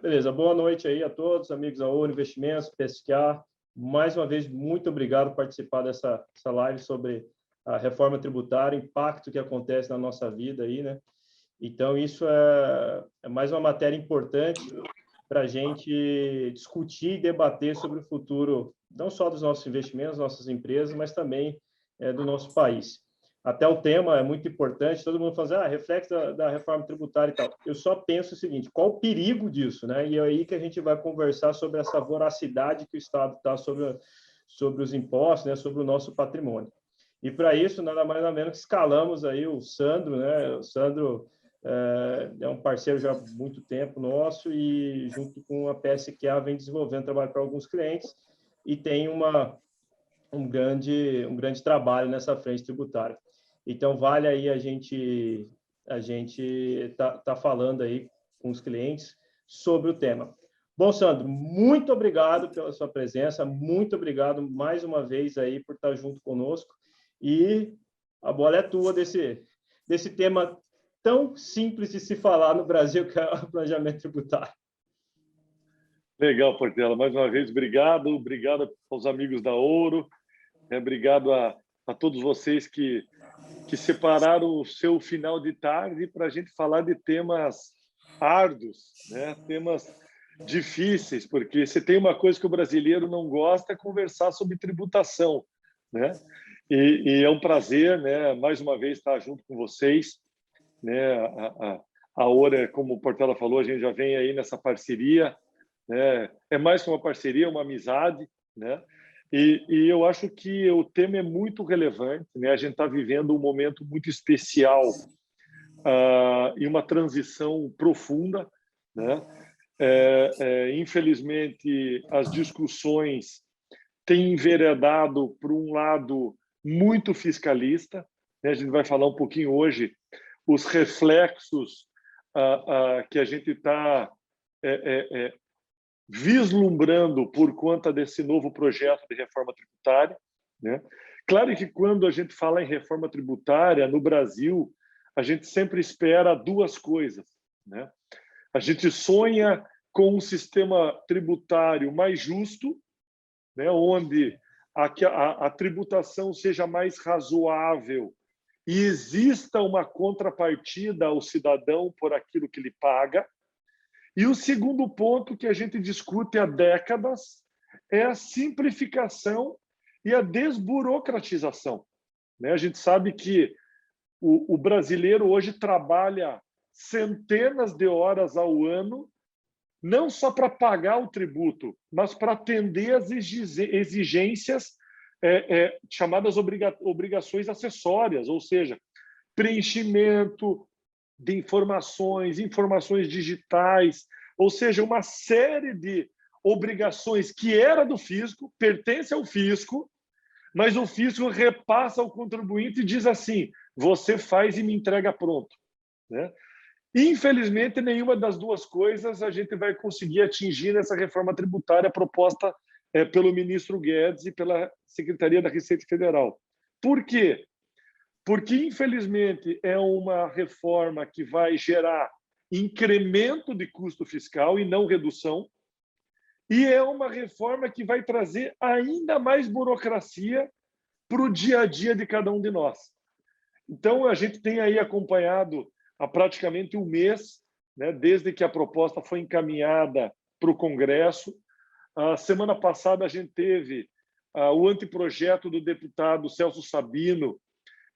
Beleza. Boa noite aí a todos, amigos da Ouro Investimentos, PSQA. Mais uma vez, muito obrigado por participar dessa live sobre a reforma tributária, o impacto que acontece na nossa vida aí, né? Então, isso é mais uma matéria importante para a gente discutir e debater sobre o futuro, não só dos nossos investimentos, nossas empresas, mas também do nosso país. Até o tema é muito importante, todo mundo fala assim, reflexo da reforma tributária e tal. Eu só penso o seguinte, qual o perigo disso, né? E é aí que a gente vai conversar sobre essa voracidade que o Estado está sobre os impostos, né? Sobre o nosso patrimônio. E para isso, nada mais nada menos que escalamos aí o Sandro, né? O Sandro é um parceiro já há muito tempo nosso e junto com a PSQA vem desenvolvendo trabalho para alguns clientes e tem um grande trabalho nessa frente tributária. Então, vale aí a gente tá falando aí com os clientes sobre o tema. Bom, Sandro, muito obrigado pela sua presença, muito obrigado mais uma vez aí por estar junto conosco e a bola é tua desse tema tão simples de se falar no Brasil, que é o planejamento tributário. Legal, Portela. Mais uma vez, obrigado aos amigos da Ouro, obrigado a todos vocês que separaram o seu final de tarde para a gente falar de temas árduos, né? Temas difíceis, porque se tem uma coisa que o brasileiro não gosta é conversar sobre tributação, né? E é um prazer, né? Mais uma vez estar junto com vocês, né? A Ouro, como o Portela falou, a gente já vem aí nessa parceria, né? É mais que uma parceria, é uma amizade, né? E eu acho que o tema é muito relevante, né? A gente está vivendo um momento muito especial e uma transição profunda, né? Infelizmente, as discussões têm enveredado por um lado muito fiscalista, né? A gente vai falar um pouquinho hoje os reflexos que a gente está vislumbrando por conta desse novo projeto de reforma tributária, né? Claro que quando a gente fala em reforma tributária no Brasil, a gente sempre espera duas coisas, né? A gente sonha com um sistema tributário mais justo, né? Onde a tributação seja mais razoável e exista uma contrapartida ao cidadão por aquilo que ele paga. E o segundo ponto que a gente discute há décadas é a simplificação e a desburocratização, né? A gente sabe que o brasileiro hoje trabalha centenas de horas ao ano, não só para pagar o tributo, mas para atender as exigências chamadas obrigações acessórias, ou seja, preenchimento de informações digitais, ou seja, uma série de obrigações que era do fisco, pertence ao fisco, mas o fisco repassa ao contribuinte e diz assim, você faz e me entrega pronto, né? Infelizmente, nenhuma das duas coisas a gente vai conseguir atingir nessa reforma tributária proposta pelo ministro Guedes e pela Secretaria da Receita Federal. Por quê? Porque, infelizmente, é uma reforma que vai gerar incremento de custo fiscal e não redução, e é uma reforma que vai trazer ainda mais burocracia para o dia a dia de cada um de nós. Então, a gente tem aí acompanhado há praticamente um mês, né, desde que a proposta foi encaminhada para o Congresso. A semana passada, a gente teve o anteprojeto do deputado Celso Sabino,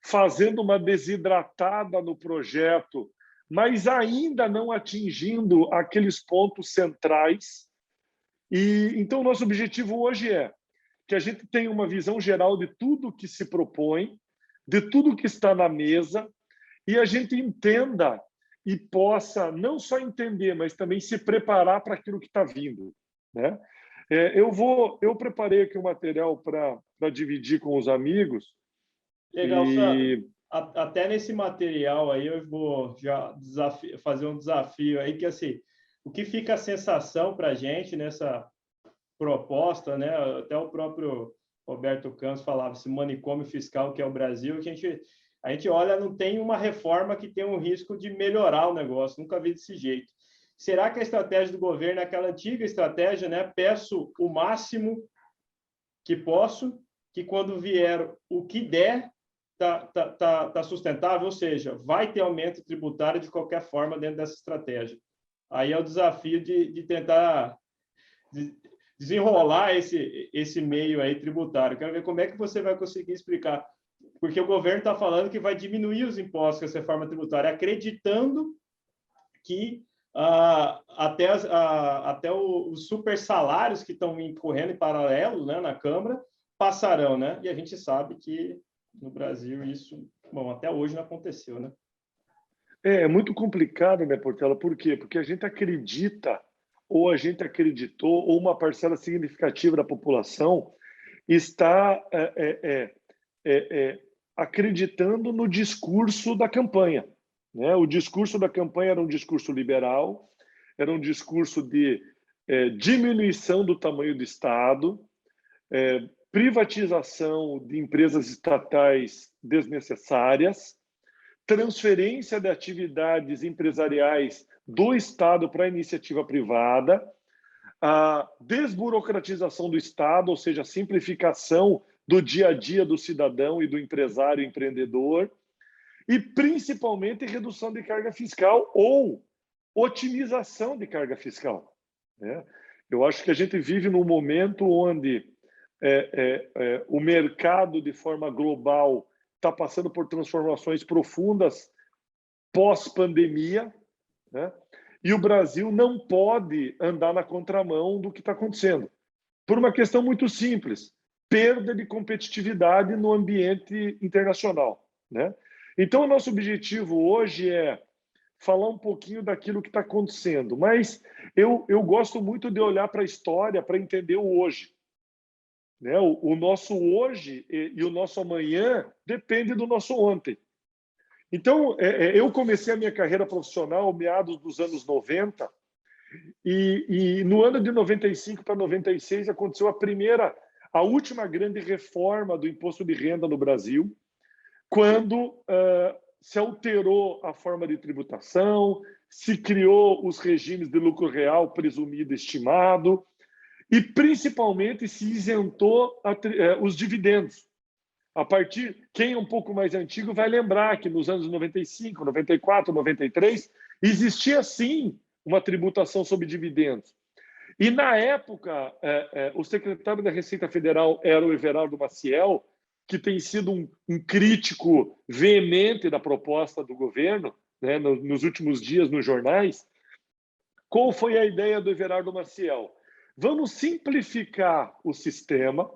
fazendo uma desidratada no projeto, mas ainda não atingindo aqueles pontos centrais. E então, nosso objetivo hoje é que a gente tenha uma visão geral de tudo que se propõe, de tudo que está na mesa, e a gente entenda e possa não só entender, mas também se preparar para aquilo que está vindo, né? Eu preparei aqui um material para dividir com os amigos. Legal, Sandro. Até nesse material aí eu vou já fazer um desafio aí, que assim, o que fica a sensação para a gente nessa proposta, né? Até o próprio Roberto Campos falava, esse manicômio fiscal que é o Brasil, que a gente olha, não tem uma reforma que tem um risco de melhorar o negócio, nunca vi desse jeito. será que a estratégia do governo é aquela antiga estratégia, né? Peço o máximo que posso, que quando vier o que der, tá sustentável, ou seja, vai ter aumento tributário de qualquer forma dentro dessa estratégia. Aí é o desafio de tentar desenrolar esse meio aí tributário. Quero ver como é que você vai conseguir explicar, porque o governo está falando que vai diminuir os impostos com essa reforma tributária, acreditando que até os super salários que estão incorrendo em paralelo, né, na Câmara passarão, né? E a gente sabe que no Brasil isso, bom, até hoje não aconteceu, né? É muito complicado, né, Portela? Por quê? Porque a gente acredita, ou a gente acreditou, ou uma parcela significativa da população está acreditando no discurso da campanha, né? O discurso da campanha era um discurso liberal, era um discurso de diminuição do tamanho do Estado, privatização de empresas estatais desnecessárias, transferência de atividades empresariais do Estado para a iniciativa privada, a desburocratização do Estado, ou seja, a simplificação do dia a dia do cidadão e do empresário empreendedor, e principalmente redução de carga fiscal ou otimização de carga fiscal, né? Eu acho que a gente vive num momento onde o mercado, de forma global, está passando por transformações profundas pós-pandemia, né? E o Brasil não pode andar na contramão do que está acontecendo, por uma questão muito simples: perda de competitividade no ambiente internacional, né? Então, o nosso objetivo hoje é falar um pouquinho daquilo que está acontecendo, mas eu gosto muito de olhar para a história para entender o hoje, né? O nosso hoje e o nosso amanhã depende do nosso ontem. Então, eu comecei a minha carreira profissional meados dos anos 90 e no ano de 95 para 96 aconteceu a última grande reforma do imposto de renda no Brasil, quando se alterou a forma de tributação, se criou os regimes de lucro real presumido e estimado, e principalmente se isentou os dividendos. Quem é um pouco mais antigo vai lembrar que nos anos 95, 94, 93, existia sim uma tributação sobre dividendos. E na época, o secretário da Receita Federal era o Everardo Maciel, que tem sido um crítico veemente da proposta do governo, né, nos últimos dias nos jornais. Qual foi a ideia do Everardo Maciel? Vamos simplificar o sistema,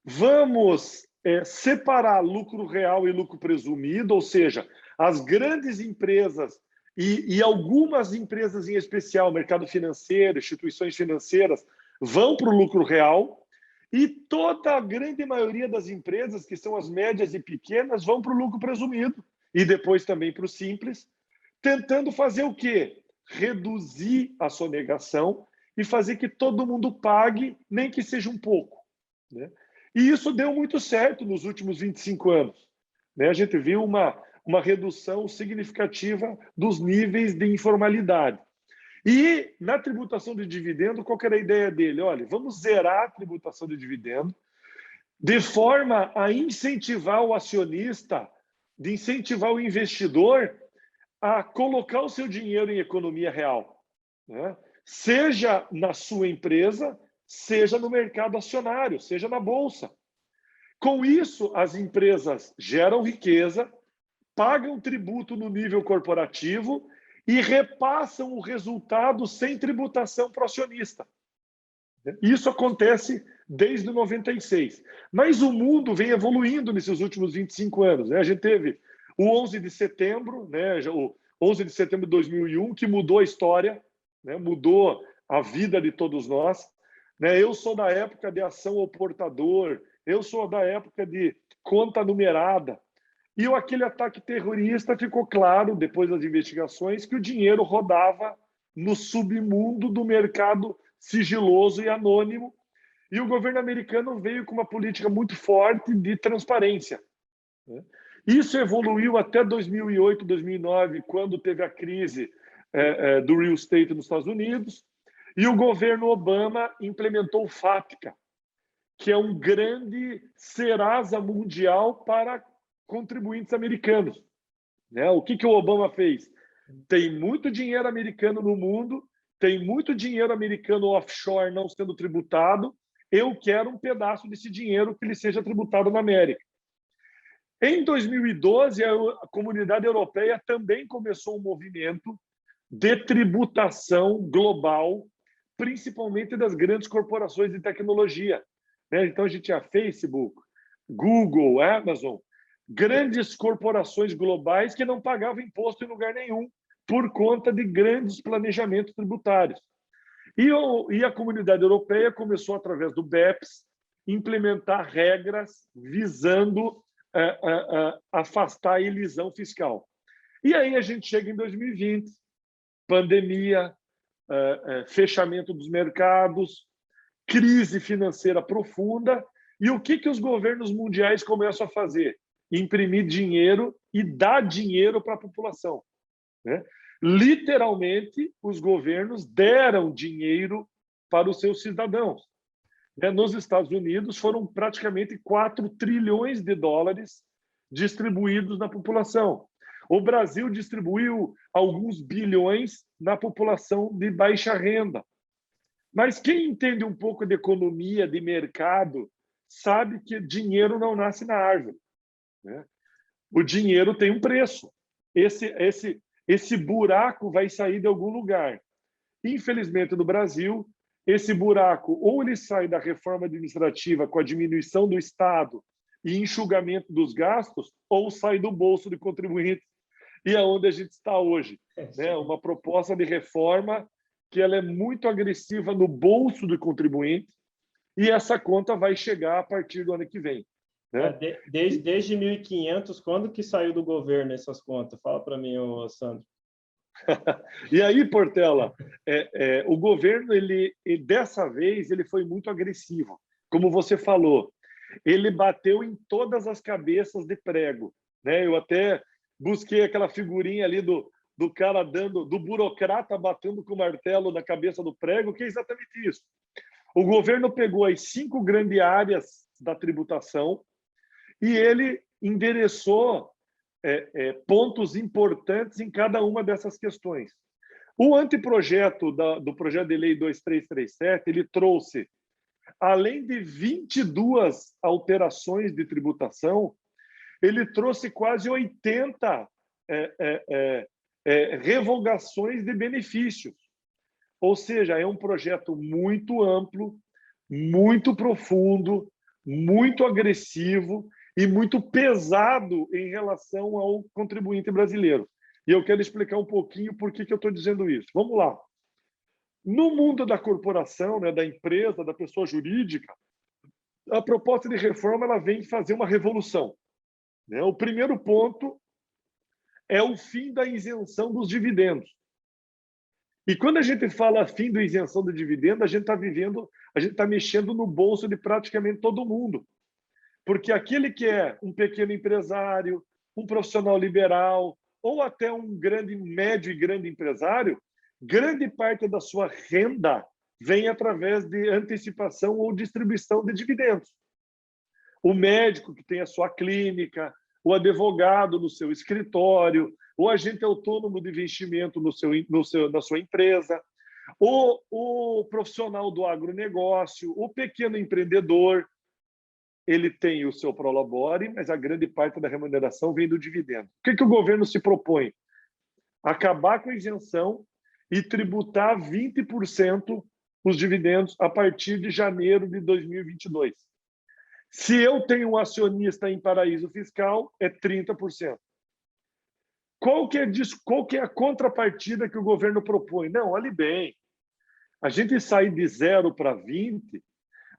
vamos separar lucro real e lucro presumido, ou seja, as grandes empresas e algumas empresas em especial, mercado financeiro, instituições financeiras, vão para o lucro real, e toda a grande maioria das empresas, que são as médias e pequenas, vão para o lucro presumido, e depois também para o simples, tentando fazer o quê? Reduzir a sonegação e fazer que todo mundo pague, nem que seja um pouco, né? E isso deu muito certo nos últimos 25 anos, né? A gente viu uma redução significativa dos níveis de informalidade. E na tributação de dividendo, qual que era a ideia dele? Olha, vamos zerar a tributação de dividendo de forma a incentivar o acionista, de incentivar o investidor a colocar o seu dinheiro em economia real, né? Seja na sua empresa, seja no mercado acionário, seja na bolsa. Com isso, as empresas geram riqueza, pagam tributo no nível corporativo e repassam o resultado sem tributação para o acionista. Isso acontece desde 96. Mas o mundo vem evoluindo nesses últimos 25 anos, né? A gente teve o 11 de setembro, né? O 11 de setembro de 2001, que mudou a história, né? Mudou a vida de todos nós, né? Eu sou da época de ação ao portador, eu sou da época de conta numerada. E aquele ataque terrorista, ficou claro, depois das investigações, que o dinheiro rodava no submundo do mercado sigiloso e anônimo. E o governo americano veio com uma política muito forte de transparência, né? Isso evoluiu até 2008, 2009, quando teve a crise do real estate nos Estados Unidos, e o governo Obama implementou o FATCA, que é um grande Serasa mundial para contribuintes americanos. Né? O que o Obama fez? Tem muito dinheiro americano no mundo, tem muito dinheiro americano offshore não sendo tributado, eu quero um pedaço desse dinheiro que ele seja tributado na América. Em 2012, a comunidade europeia também começou um movimento de tributação global, principalmente das grandes corporações de tecnologia. Então, a gente tinha Facebook, Google, Amazon, grandes corporações globais que não pagavam imposto em lugar nenhum por conta de grandes planejamentos tributários. E a comunidade europeia começou, através do BEPS, implementar regras visando afastar a elisão fiscal. E aí a gente chega em 2020, pandemia, fechamento dos mercados, crise financeira profunda, e o que os governos mundiais começam a fazer? Imprimir dinheiro e dar dinheiro para a população. Né? Literalmente, os governos deram dinheiro para os seus cidadãos. Nos Estados Unidos, foram praticamente 4 trilhões de dólares distribuídos na população. O Brasil distribuiu alguns bilhões na população de baixa renda. Mas quem entende um pouco de economia, de mercado, sabe que dinheiro não nasce na árvore. Né? O dinheiro tem um preço. Esse buraco vai sair de algum lugar. Infelizmente, no Brasil, esse buraco ou ele sai da reforma administrativa com a diminuição do Estado e enxugamento dos gastos, ou sai do bolso do contribuinte. E é onde a gente está hoje. Né? Uma proposta de reforma que ela é muito agressiva no bolso do contribuinte, e essa conta vai chegar a partir do ano que vem. Né? Desde 1.500, quando que saiu do governo essas contas? Fala para mim, Sandro. E aí, Portela, o governo, dessa vez, ele foi muito agressivo. Como você falou, ele bateu em todas as cabeças de prego. Né? Eu até busquei aquela figurinha ali do cara do burocrata batendo com o martelo na cabeça do prego, que é exatamente isso. O governo pegou as 5 grandes áreas da tributação e ele endereçou pontos importantes em cada uma dessas questões. O anteprojeto do projeto de lei 2337, ele trouxe, além de 22 alterações de tributação, ele trouxe quase 80 revogações de benefícios. Ou seja, é um projeto muito amplo, muito profundo, muito agressivo e muito pesado em relação ao contribuinte brasileiro. E eu quero explicar um pouquinho por que eu estou dizendo isso. Vamos lá. No mundo da corporação, né, da empresa, da pessoa jurídica, a proposta de reforma ela vem fazer uma revolução. Né? O primeiro ponto é o fim da isenção dos dividendos. E quando a gente fala fim da isenção do dividendo, a gente está mexendo no bolso de praticamente todo mundo. Porque aquele que é um pequeno empresário, um profissional liberal, ou até um médio e grande empresário, grande parte da sua renda vem através de antecipação ou distribuição de dividendos. O médico que tem a sua clínica, o advogado no seu escritório, o agente autônomo de investimento na sua empresa, o profissional do agronegócio, o pequeno empreendedor, ele tem o seu prolabore, mas a grande parte da remuneração vem do dividendo. O que o governo se propõe? Acabar com a isenção e tributar 20% os dividendos a partir de janeiro de 2022. Se eu tenho um acionista em paraíso fiscal, é 30%. Qual que é a contrapartida que o governo propõe? Não, olhe bem, a gente sai de 0 para 20,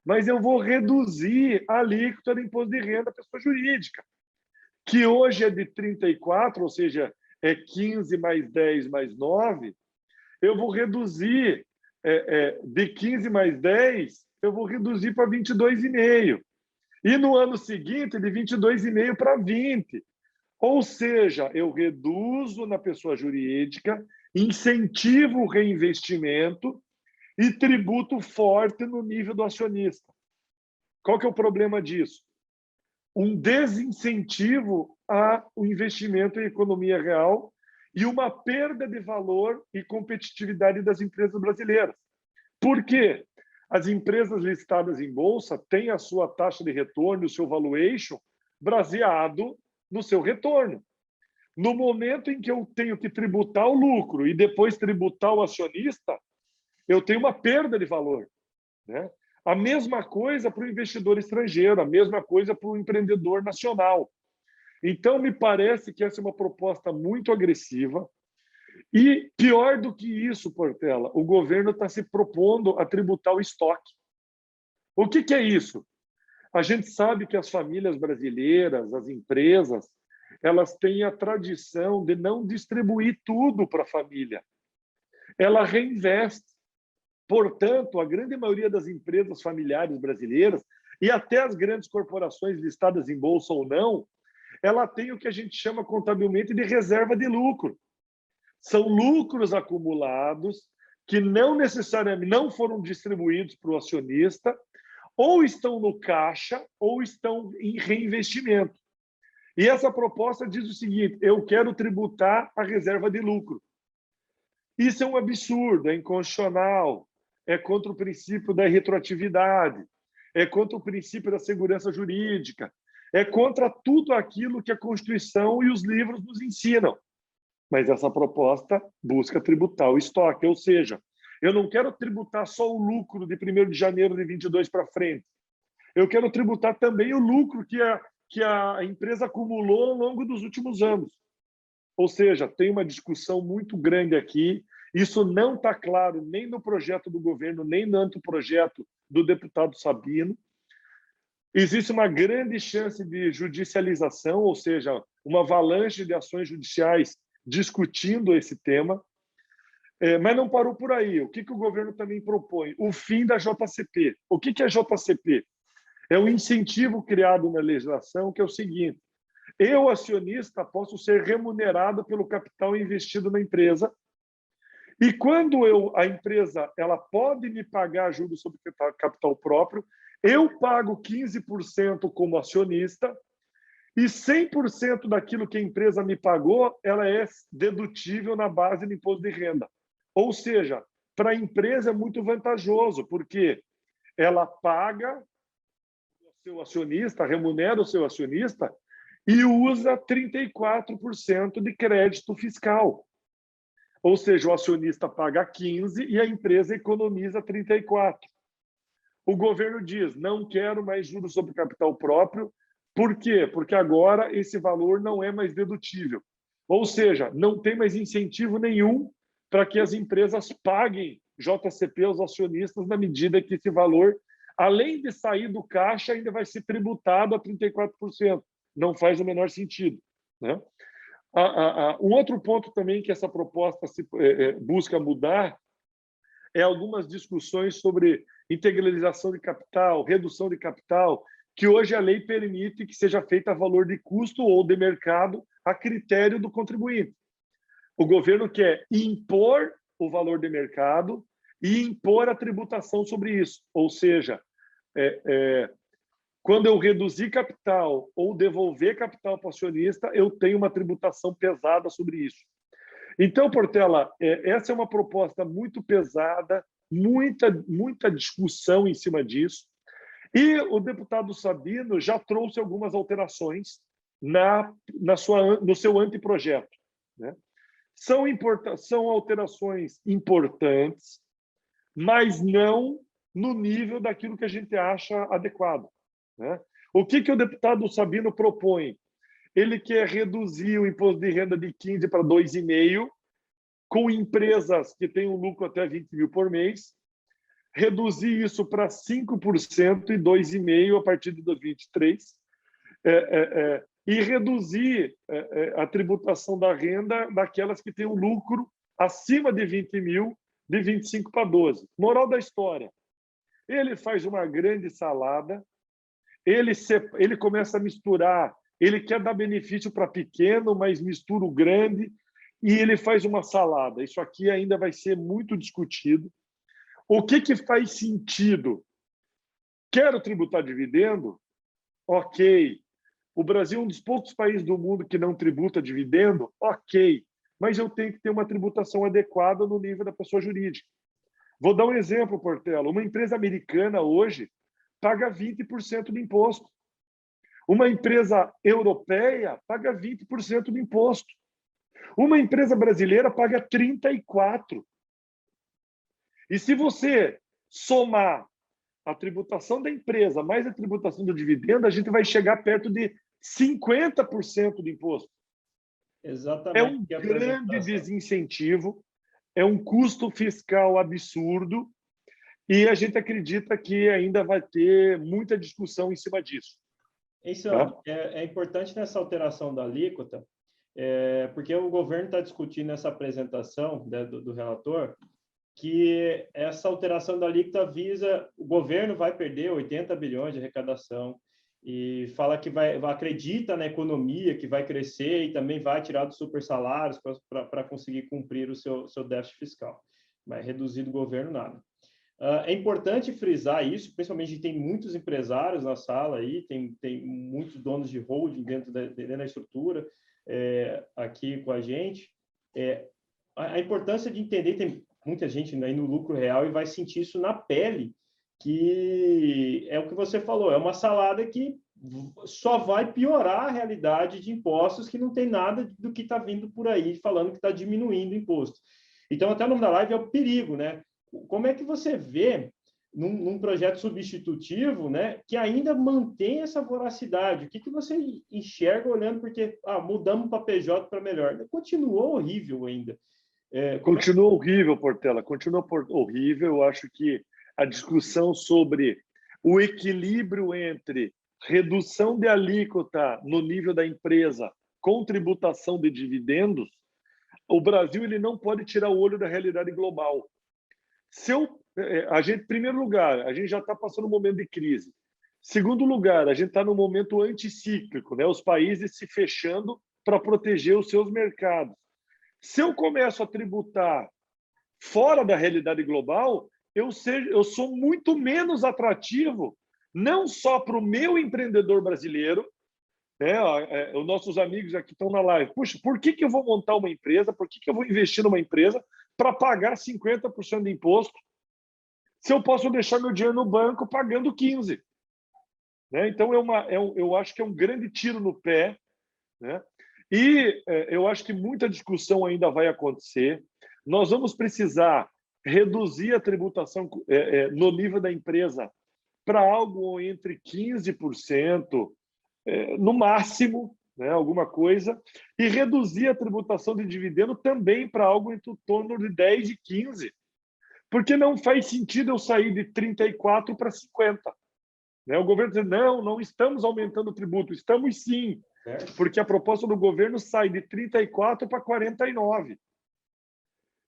mas eu vou reduzir a alíquota do imposto de renda da pessoa jurídica, que hoje é de 34, ou seja, é 15 mais 10 mais 9, eu vou reduzir de 15 mais 10, eu vou reduzir para 22,5. E no ano seguinte, de 22,5 para 20. Ou seja, eu reduzo na pessoa jurídica, incentiva o reinvestimento e tributo forte no nível do acionista. Qual que é o problema disso? Um desincentivo ao investimento em economia real e uma perda de valor e competitividade das empresas brasileiras. Por quê? As empresas listadas em bolsa têm a sua taxa de retorno, o seu valuation, baseado no seu retorno. No momento em que eu tenho que tributar o lucro e depois tributar o acionista, eu tenho uma perda de valor, né? A mesma coisa para o investidor estrangeiro, a mesma coisa para o empreendedor nacional. Então, me parece que essa é uma proposta muito agressiva. E, pior do que isso, Portela, o governo está se propondo a tributar o estoque. O que é isso? A gente sabe que as famílias brasileiras, as empresas, elas têm a tradição de não distribuir tudo para a família. Ela reinveste. Portanto, a grande maioria das empresas familiares brasileiras, e até as grandes corporações listadas em bolsa ou não, ela tem o que a gente chama contabilmente de reserva de lucro. São lucros acumulados que não necessariamente não foram distribuídos para o acionista, ou estão no caixa, ou estão em reinvestimento. E essa proposta diz o seguinte: eu quero tributar a reserva de lucro. Isso é um absurdo, é inconstitucional, é contra o princípio da retroatividade, é contra o princípio da segurança jurídica, é contra tudo aquilo que a Constituição e os livros nos ensinam. Mas essa proposta busca tributar o estoque, ou seja, eu não quero tributar só o lucro de 1º de janeiro de 22 para frente. Eu quero tributar também o lucro que a empresa acumulou ao longo dos últimos anos. Ou seja, tem uma discussão muito grande aqui. Isso não está claro nem no projeto do governo, nem no anteprojeto do deputado Sabino. Existe uma grande chance de judicialização, ou seja, uma avalanche de ações judiciais discutindo esse tema. Mas não parou por aí. O que o governo também propõe? O fim da JCP. O que é a JCP? É um incentivo criado na legislação que é o seguinte: eu, acionista, posso ser remunerado pelo capital investido na empresa, e quando a empresa ela pode me pagar juros sobre capital próprio, eu pago 15% como acionista, e 100% daquilo que a empresa me pagou, ela é dedutível na base do imposto de renda. Ou seja, para a empresa é muito vantajoso, porque ela paga o seu acionista, remunera o seu acionista e usa 34% de crédito fiscal. Ou seja, o acionista paga 15% e a empresa economiza 34%. O governo diz: não quero mais juros sobre capital próprio. Por quê? Porque agora esse valor não é mais dedutível. Ou seja, não tem mais incentivo nenhum para que as empresas paguem JCP aos acionistas na medida que esse valor, além de sair do caixa, ainda vai ser tributado a 34%. Não faz o menor sentido, né? Um outro ponto também que essa proposta busca mudar é algumas discussões sobre integralização de capital, redução de capital, que hoje a lei permite que seja feita a valor de custo ou de mercado a critério do contribuinte. O governo quer impor o valor de mercado e impor a tributação sobre isso. Ou seja, quando eu reduzir capital ou devolver capital para o acionista, eu tenho uma tributação pesada sobre isso. Então, Portela, essa é uma proposta muito pesada, muita discussão em cima disso. E o deputado Sabino já trouxe algumas alterações no seu anteprojeto, né? São alterações importantes, mas não no nível daquilo que a gente acha adequado, né? O que o deputado Sabino propõe? Ele quer reduzir o imposto de renda de 15% para 2,5%, com empresas que têm um lucro até 20 mil por mês, reduzir isso para 5% e 2,5% a partir de 2023, e reduzir a tributação da renda daquelas que têm um lucro acima de 20 mil, de 25% para 12%. Moral da história: ele faz uma grande salada, ele começa a misturar, ele quer dar benefício para pequeno, mas mistura o grande, e ele faz uma salada. Isso aqui ainda vai ser muito discutido. O que faz sentido? Quero tributar dividendo? Ok. O Brasil é um dos poucos países do mundo que não tributa dividendo? Ok. Mas eu tenho que ter uma tributação adequada no nível da pessoa jurídica. Vou dar um exemplo, Portela. Uma empresa americana hoje paga 20% de imposto. Uma empresa europeia paga 20% de imposto. Uma empresa brasileira paga 34%. E se você somar a tributação da empresa mais a tributação do dividendo, a gente vai chegar perto de 50% de imposto. Exatamente. É um grande desincentivo, é um custo fiscal absurdo e a gente acredita que ainda vai ter muita discussão em cima disso. Isso é importante nessa alteração da alíquota, porque o governo está discutindo nessa apresentação, né, do relator, que essa alteração da alíquota visa, o governo vai perder 80 bilhões de arrecadação e fala que acredita na economia, que vai crescer e também vai tirar dos super salários para conseguir cumprir o seu déficit fiscal. Vai reduzir do governo nada. É importante frisar isso, principalmente tem muitos empresários na sala aí, tem muitos donos de holding dentro da estrutura aqui com a gente. A importância de entender, tem muita gente aí no lucro real e vai sentir isso na pele, que é o que você falou, é uma salada que só vai piorar a realidade de impostos, que não tem nada do que está vindo por aí falando que está diminuindo o imposto. Então, até o nome da live é o perigo, né? Como é que você vê num projeto substitutivo, né, que ainda mantém essa voracidade? O que você enxerga olhando, porque mudamos para PJ para melhor? Continuou horrível ainda. Continua horrível, Portela, continua horrível. Eu acho que a discussão sobre o equilíbrio entre redução de alíquota no nível da empresa com tributação de dividendos, o Brasil ele não pode tirar o olho da realidade global. Em primeiro lugar, a gente já está passando um momento de crise. Segundo lugar, a gente está num momento anticíclico, né? Os países se fechando para proteger os seus mercados. Se eu começo a tributar fora da realidade global, eu sou muito menos atrativo, não só para o meu empreendedor brasileiro, né? Os nossos amigos aqui estão na live. Puxa, por que eu vou montar uma empresa? Por que eu vou investir numa empresa para pagar 50% de imposto, se eu posso deixar meu dinheiro no banco pagando 15%? Né? Então, eu acho que é um grande tiro no pé, né? E eu acho que muita discussão ainda vai acontecer. Nós vamos precisar reduzir a tributação no nível da empresa para algo entre 15%, no máximo, né, alguma coisa, e reduzir a tributação de dividendo também para algo em torno de 10% e 15%. Porque não faz sentido eu sair de 34% para 50%. Né? O governo diz, não estamos aumentando o tributo. Estamos sim, porque a proposta do governo sai de 34% para 49%.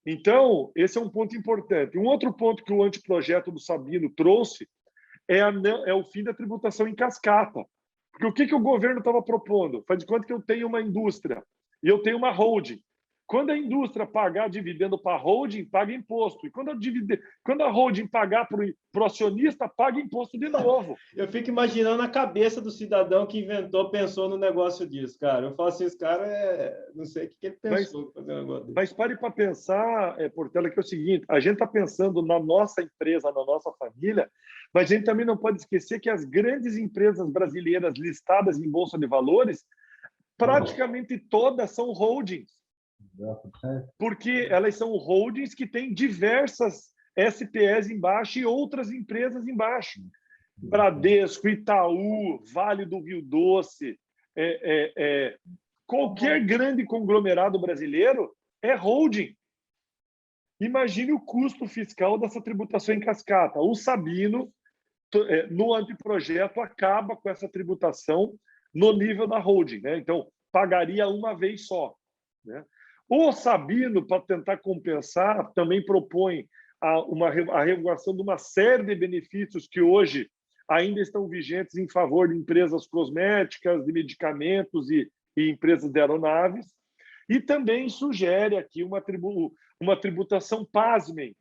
Então, esse é um ponto importante. Um outro ponto que o anteprojeto do Sabino trouxe é o fim da tributação em cascata. Porque o que o governo estava propondo? Faz de conta que eu tenho uma indústria e eu tenho uma holding. Quando a indústria pagar dividendo para a holding, paga imposto. E quando a holding pagar para o acionista, paga imposto de novo. Eu fico imaginando a cabeça do cidadão que pensou no negócio disso, cara. Eu falo assim, esse cara não sei o que ele pensou. Mas pare para pensar, Portela, que é o seguinte, a gente está pensando na nossa empresa, na nossa família, mas a gente também não pode esquecer que as grandes empresas brasileiras listadas em Bolsa de Valores, praticamente todas são holdings. Porque elas são holdings que têm diversas SPEs embaixo e outras empresas embaixo. Bradesco, Itaú, Vale do Rio Doce, qualquer grande conglomerado brasileiro é holding. Imagine o custo fiscal dessa tributação em cascata. O Sabino, no anteprojeto, acaba com essa tributação no nível da holding, né? Então, pagaria uma vez só, né? O Sabino, para tentar compensar, também propõe a regulação de uma série de benefícios que hoje ainda estão vigentes em favor de empresas cosméticas, de medicamentos e empresas de aeronaves. E também sugere aqui uma tributação, pasmem,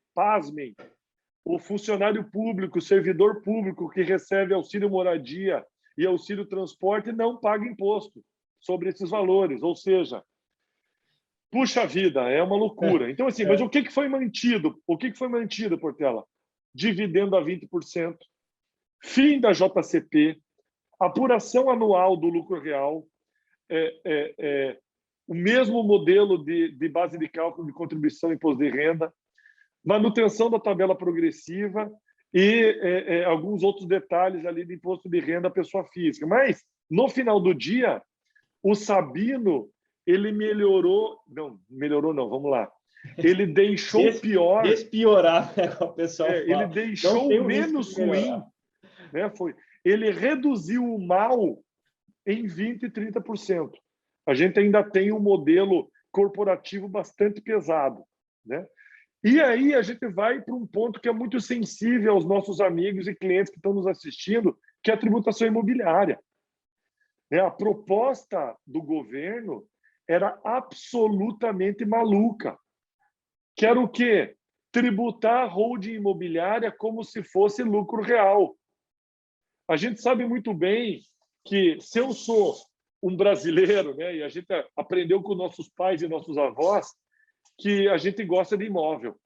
o funcionário público, o servidor público que recebe auxílio moradia e auxílio transporte não paga imposto sobre esses valores, ou seja, puxa vida, é uma loucura. Então, assim, mas o que foi mantido? O que foi mantido, Portela? Dividendo a 20%, fim da JCP, apuração anual do lucro real, o mesmo modelo de base de cálculo de contribuição e imposto de renda, manutenção da tabela progressiva e alguns outros detalhes ali de imposto de renda à pessoa física. Mas, no final do dia, o Sabino, ele melhorou não, vamos lá. Ele deixou pior... Despiorar, né, o pessoal fala. Ele deixou menos ruim. Né, ele reduziu o mal em 20% e 30%. A gente ainda tem um modelo corporativo bastante pesado. Né? E aí a gente vai para um ponto que é muito sensível aos nossos amigos e clientes que estão nos assistindo, que é a tributação imobiliária. A proposta do governo era absolutamente maluca. Que era o quê? Tributar a holding imobiliária como se fosse lucro real. A gente sabe muito bem que, se eu sou um brasileiro, né, e a gente aprendeu com nossos pais e nossos avós, que a gente gosta de imóvel.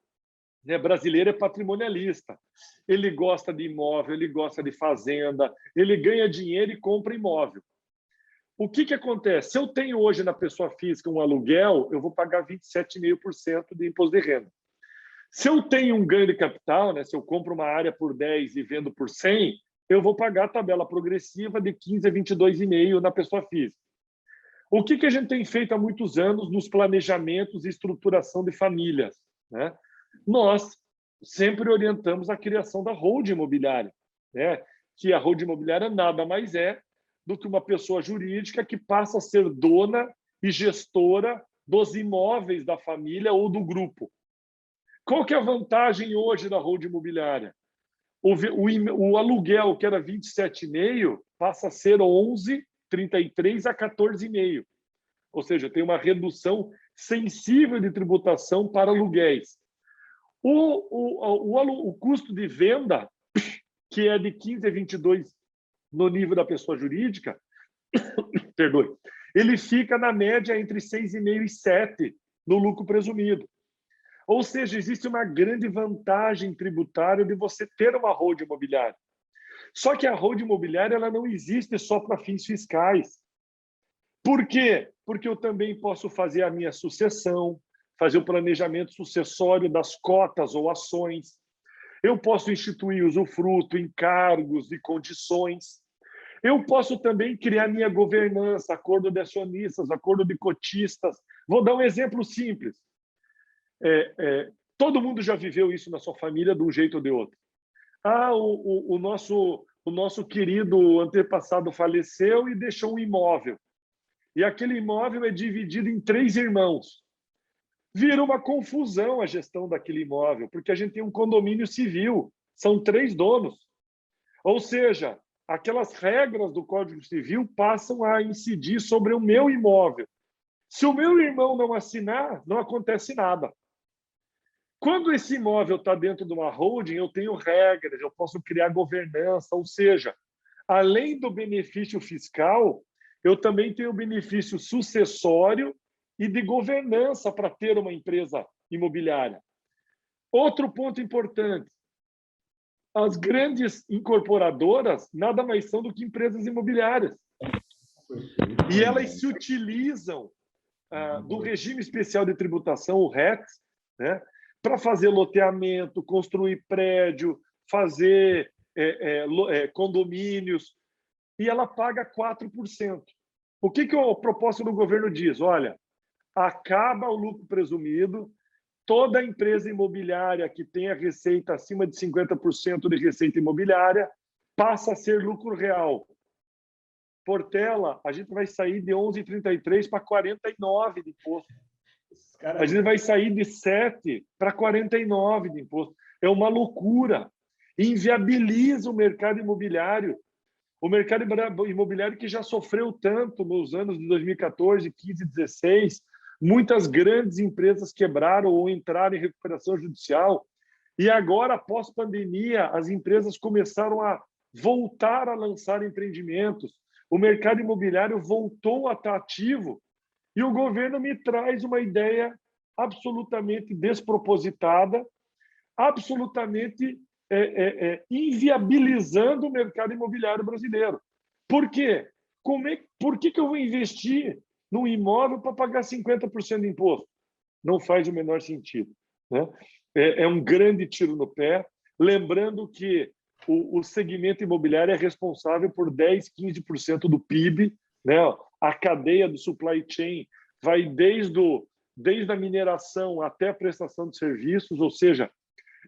Né? Brasileiro é patrimonialista. Ele gosta de imóvel, ele gosta de fazenda, ele ganha dinheiro e compra imóvel. O que acontece? Se eu tenho hoje na pessoa física um aluguel, eu vou pagar 27,5% de imposto de renda. Se eu tenho um ganho de capital, né, se eu compro uma área por 10 e vendo por 100, eu vou pagar a tabela progressiva de 15 a 22,5% na pessoa física. O que a gente tem feito há muitos anos nos planejamentos e estruturação de famílias? Né? Nós sempre orientamos a criação da holding imobiliária, né? Que a holding imobiliária nada mais é do que uma pessoa jurídica que passa a ser dona e gestora dos imóveis da família ou do grupo. Qual que é a vantagem hoje da holding imobiliária? O aluguel, que era 27,5%, passa a ser 11%, 33% a 14,5%. Ou seja, tem uma redução sensível de tributação para aluguéis. O custo de venda, que é de 15% a 22% no nível da pessoa jurídica, perdoe, ele fica na média entre 6,5% e 7% no lucro presumido. Ou seja, existe uma grande vantagem tributária de você ter uma holding imobiliária. Só que a holding imobiliária ela não existe só para fins fiscais. Por quê? Porque eu também posso fazer a minha sucessão, fazer o planejamento sucessório das cotas ou ações. Eu posso instituir usufruto, encargos e condições. Eu posso também criar minha governança, acordo de acionistas, acordo de cotistas. Vou dar um exemplo simples. Todo mundo já viveu isso na sua família de um jeito ou de outro. O nosso querido antepassado faleceu e deixou um imóvel. E aquele imóvel é dividido em 3 irmãos. Vira uma confusão a gestão daquele imóvel, porque a gente tem um condomínio civil, são 3 donos. Ou seja, aquelas regras do Código Civil passam a incidir sobre o meu imóvel. Se o meu irmão não assinar, não acontece nada. Quando esse imóvel está dentro de uma holding, eu tenho regras, eu posso criar governança, ou seja, além do benefício fiscal, eu também tenho o benefício sucessório e de governança para ter uma empresa imobiliária. Outro ponto importante, as grandes incorporadoras nada mais são do que empresas imobiliárias. E elas se utilizam do regime especial de tributação, o RET, né, para fazer loteamento, construir prédio, fazer condomínios, e ela paga 4%. O que a proposta do governo diz? Olha, acaba o lucro presumido, toda empresa imobiliária que tenha receita acima de 50% de receita imobiliária passa a ser lucro real. Portela, a gente vai sair de 11,33 para 49 de imposto. A gente vai sair de 7 para 49 de imposto. É uma loucura. Inviabiliza o mercado imobiliário. O mercado imobiliário que já sofreu tanto nos anos de 2014, 15, 16, Muitas grandes empresas quebraram ou entraram em recuperação judicial. E agora, após pandemia, as empresas começaram a voltar a lançar empreendimentos. O mercado imobiliário voltou a estar ativo e o governo me traz uma ideia absolutamente despropositada, absolutamente inviabilizando o mercado imobiliário brasileiro. Por quê? Por que eu vou investir num imóvel para pagar 50% de imposto? Não faz o menor sentido, né? É um grande tiro no pé. Lembrando que o segmento imobiliário é responsável por 10%, 15% do PIB, né? A cadeia do supply chain vai desde a mineração até a prestação de serviços, ou seja,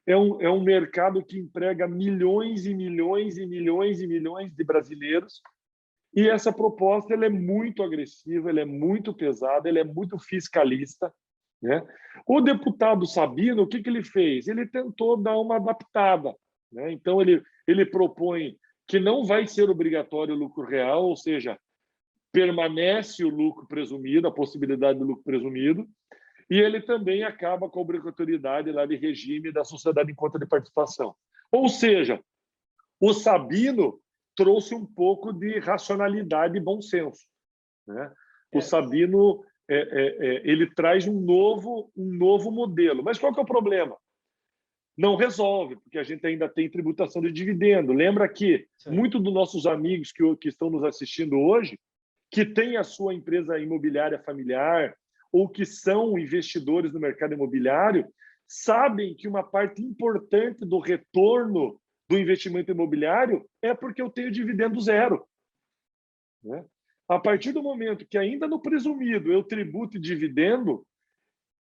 é um mercado que emprega milhões e milhões e milhões e milhões de brasileiros. E essa proposta ela é muito agressiva, ela é muito pesada, ela é muito fiscalista, né? O deputado Sabino, o que ele fez? Ele tentou dar uma adaptada, né? Então, ele propõe que não vai ser obrigatório o lucro real, ou seja, permanece o lucro presumido, a possibilidade do lucro presumido, e ele também acaba com a obrigatoriedade lá de regime da sociedade em conta de participação. Ou seja, o Sabino trouxe um pouco de racionalidade e bom senso, né? O Sabino ele traz um novo modelo. Mas qual que é o problema? Não resolve, porque a gente ainda tem tributação de dividendo. Lembra que muitos dos nossos amigos que estão nos assistindo hoje, que têm a sua empresa imobiliária familiar ou que são investidores no mercado imobiliário, sabem que uma parte importante do retorno do investimento imobiliário é porque eu tenho dividendo zero, né? A partir do momento que ainda no presumido eu tributo dividendo,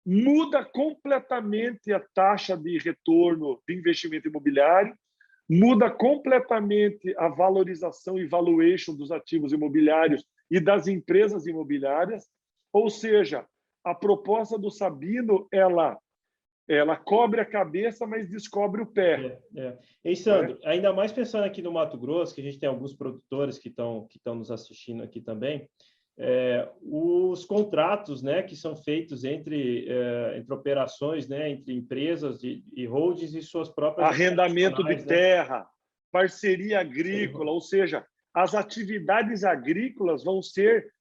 muda completamente a taxa de retorno de investimento imobiliário, muda completamente a valorização e valuation dos ativos imobiliários e das empresas imobiliárias. Ou seja, a proposta do Sabino, ela cobre a cabeça, mas descobre o pé. E Sandro, ainda mais pensando aqui no Mato Grosso, que a gente tem alguns produtores que estão nos assistindo aqui também, os contratos, né, que são feitos entre operações, né, entre empresas e holdings e suas próprias... Arrendamento de terra, parceria agrícola, ou seja, as atividades agrícolas vão ser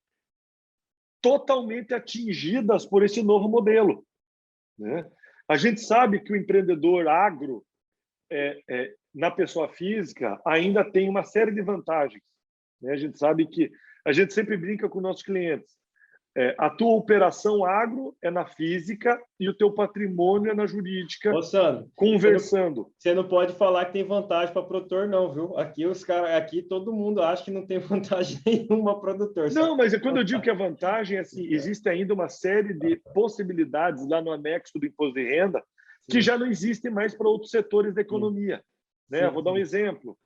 totalmente atingidas por esse novo modelo, né? A gente sabe que o empreendedor agro, na pessoa física, ainda tem uma série de vantagens, né? A gente sabe que a gente sempre brinca com nossos clientes. A tua operação agro é na física e o teu patrimônio é na jurídica. Ô, Sandro, conversando. Você não pode falar que tem vantagem para produtor, não, viu? Aqui todo mundo acha que não tem vantagem nenhuma produtor. Não, mas quando eu digo que a vantagem, assim, existe ainda uma série de possibilidades lá no anexo do imposto de renda que já não existem mais para outros setores da economia, né? Vou dar um exemplo.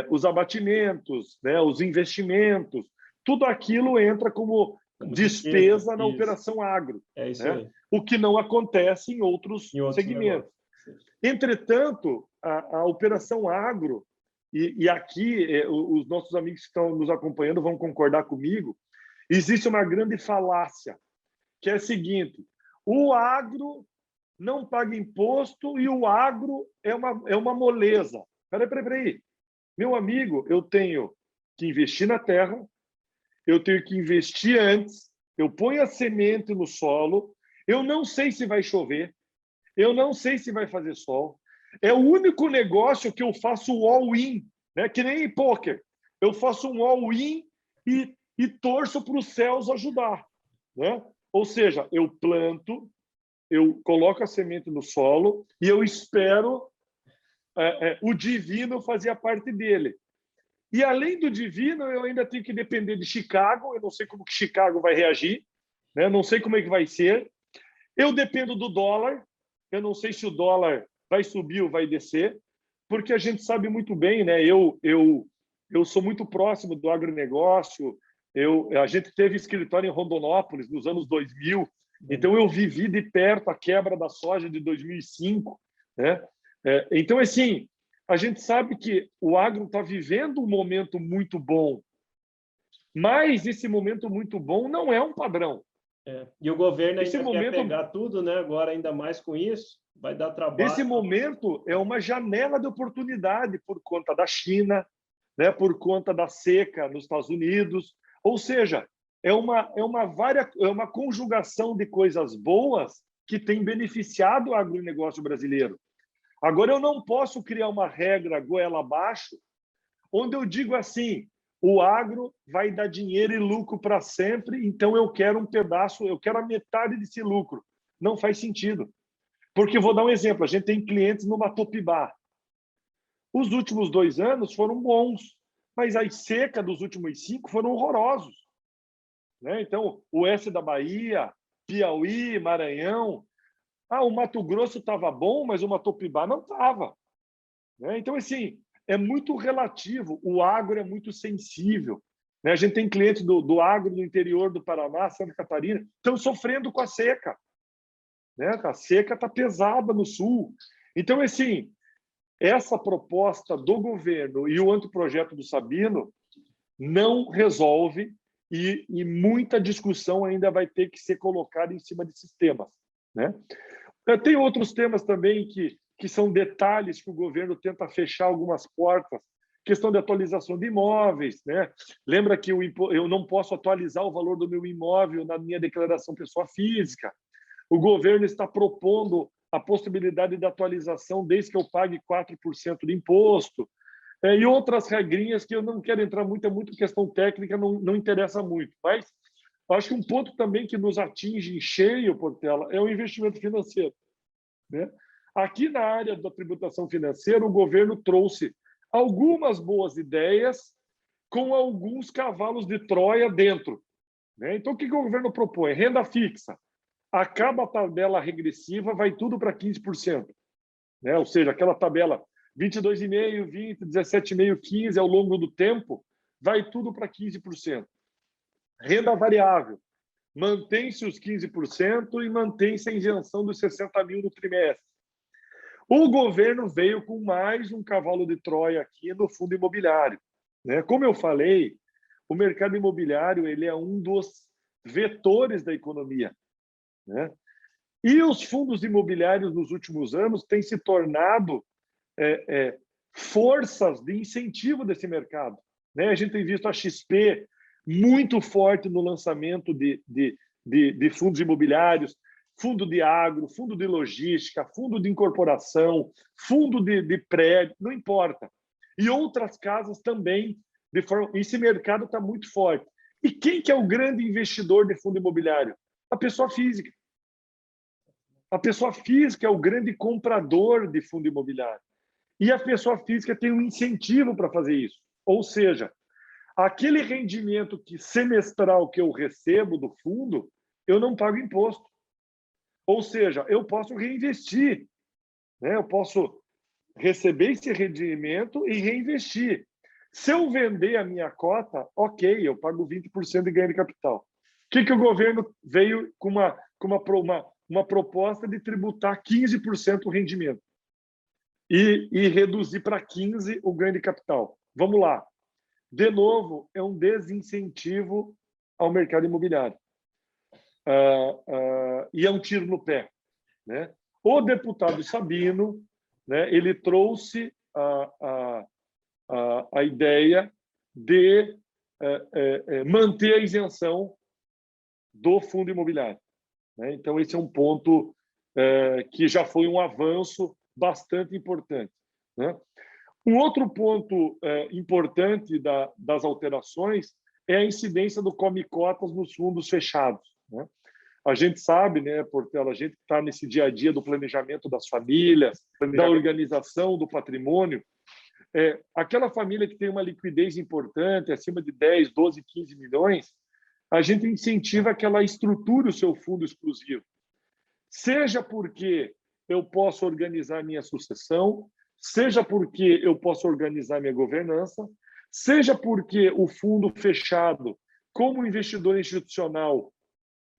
Os abatimentos, né? Os investimentos, tudo aquilo entra como despesa na operação agro. É isso, né? aí. O que não acontece em outros segmentos. Entretanto, a operação agro, e aqui os nossos amigos que estão nos acompanhando vão concordar comigo, existe uma grande falácia, que é a seguinte: o agro não paga imposto e o agro é uma moleza. Peraí. Meu amigo, eu tenho que investir na terra, eu tenho que investir antes, eu ponho a semente no solo, eu não sei se vai chover, eu não sei se vai fazer sol. É o único negócio que eu faço all-in, né? Que nem em pôquer. Eu faço um all-in e torço para os céus ajudar, né? Ou seja, eu planto, eu coloco a semente no solo e eu espero o divino fazer a parte dele. E, além do divino, eu ainda tenho que depender de Chicago. Eu não sei como que Chicago vai reagir, né? Não sei como é que vai ser. Eu dependo do dólar. Eu não sei se o dólar vai subir ou vai descer, porque a gente sabe muito bem, né? Eu sou muito próximo do agronegócio. A gente teve escritório em Rondonópolis nos anos 2000, então eu vivi de perto a quebra da soja de 2005, né? Então, assim, a gente sabe que o agro está vivendo um momento muito bom, mas esse momento muito bom não é um padrão. E o governo Esse ainda quer momento, pegar tudo, né? Agora, ainda mais com isso, vai dar trabalho. esse momento é uma janela de oportunidade por conta da China, né, por conta da seca nos Estados Unidos. Ou seja, é uma conjugação de coisas boas que tem beneficiado o agronegócio brasileiro. Agora, eu não posso criar uma regra goela abaixo, onde eu digo assim, o agro vai dar dinheiro e lucro para sempre, então eu quero um pedaço, eu quero a metade desse lucro. Não faz sentido. Porque, vou dar um exemplo, a gente tem clientes no Matupibá. Os últimos 2 anos foram bons, mas a seca dos últimos 5 foram horrorosos, né? Então, o oeste da Bahia, Piauí, Maranhão, o Mato Grosso estava bom, mas o Matupibá não estava, né? Então, assim, é muito relativo, o agro é muito sensível, né? A gente tem clientes do agro no interior do Paraná, Santa Catarina, estão sofrendo com a seca, né? A seca está pesada no sul. Então, assim, essa proposta do governo e o anteprojeto do Sabino não resolve e muita discussão ainda vai ter que ser colocada em cima desses temas, né? Tem outros temas também que são detalhes que o governo tenta fechar algumas portas, questão de atualização de imóveis, né? Lembra que eu não posso atualizar o valor do meu imóvel na minha declaração pessoa física. O governo está propondo a possibilidade de atualização desde que eu pague 4% de imposto, e outras regrinhas que eu não quero entrar muito, é muito questão técnica, não interessa muito. Mas acho que um ponto também que nos atinge em cheio, Portela, é o investimento financeiro, né? Aqui na área da tributação financeira, o governo trouxe algumas boas ideias com alguns cavalos de Troia dentro, né? Então, o que o governo propõe? Renda fixa. Acaba a tabela regressiva, vai tudo para 15%, né? Ou seja, aquela tabela 22,5%, 20%, 17,5%, 15% ao longo do tempo, vai tudo para 15%. Renda variável. Mantém-se os 15% e mantém-se a isenção dos 60 mil no trimestre. O governo veio com mais um cavalo de Troia aqui no fundo imobiliário, né? Como eu falei, o mercado imobiliário ele é um dos vetores da economia, né? E os fundos imobiliários nos últimos anos têm se tornado forças de incentivo desse mercado, né? A gente tem visto a XP muito forte no lançamento de fundos imobiliários, fundo de agro, fundo de logística, fundo de incorporação, fundo de prédio, não importa. E outras casas também, esse mercado está muito forte. E quem que é o grande investidor de fundo imobiliário? A pessoa física. A pessoa física é o grande comprador de fundo imobiliário. E a pessoa física tem um incentivo para fazer isso. Ou seja, aquele rendimento semestral que eu recebo do fundo, eu não pago imposto. Ou seja, eu posso reinvestir, né? Eu posso receber esse rendimento e reinvestir. Se eu vender a minha cota, ok, eu pago 20% de ganho de capital. O que o governo veio com uma proposta de tributar 15% o rendimento e reduzir para 15% o ganho de capital? Vamos lá. De novo, é um desincentivo ao mercado imobiliário. E é um tiro no pé, né? O deputado Sabino, né, ele trouxe a ideia de manter a isenção do fundo imobiliário, né? Então, esse é um ponto que já foi um avanço bastante importante, né? Um outro ponto importante das alterações é a incidência do come-cotas nos fundos fechados, né? A gente sabe, né, Portela, a gente está nesse dia a dia do planejamento das famílias, da organização do patrimônio. Aquela família que tem uma liquidez importante, acima de 10, 12, 15 milhões, a gente incentiva que ela estruture o seu fundo exclusivo. Seja porque eu posso organizar minha sucessão, seja porque eu posso organizar minha governança, seja porque o fundo fechado, como investidor institucional,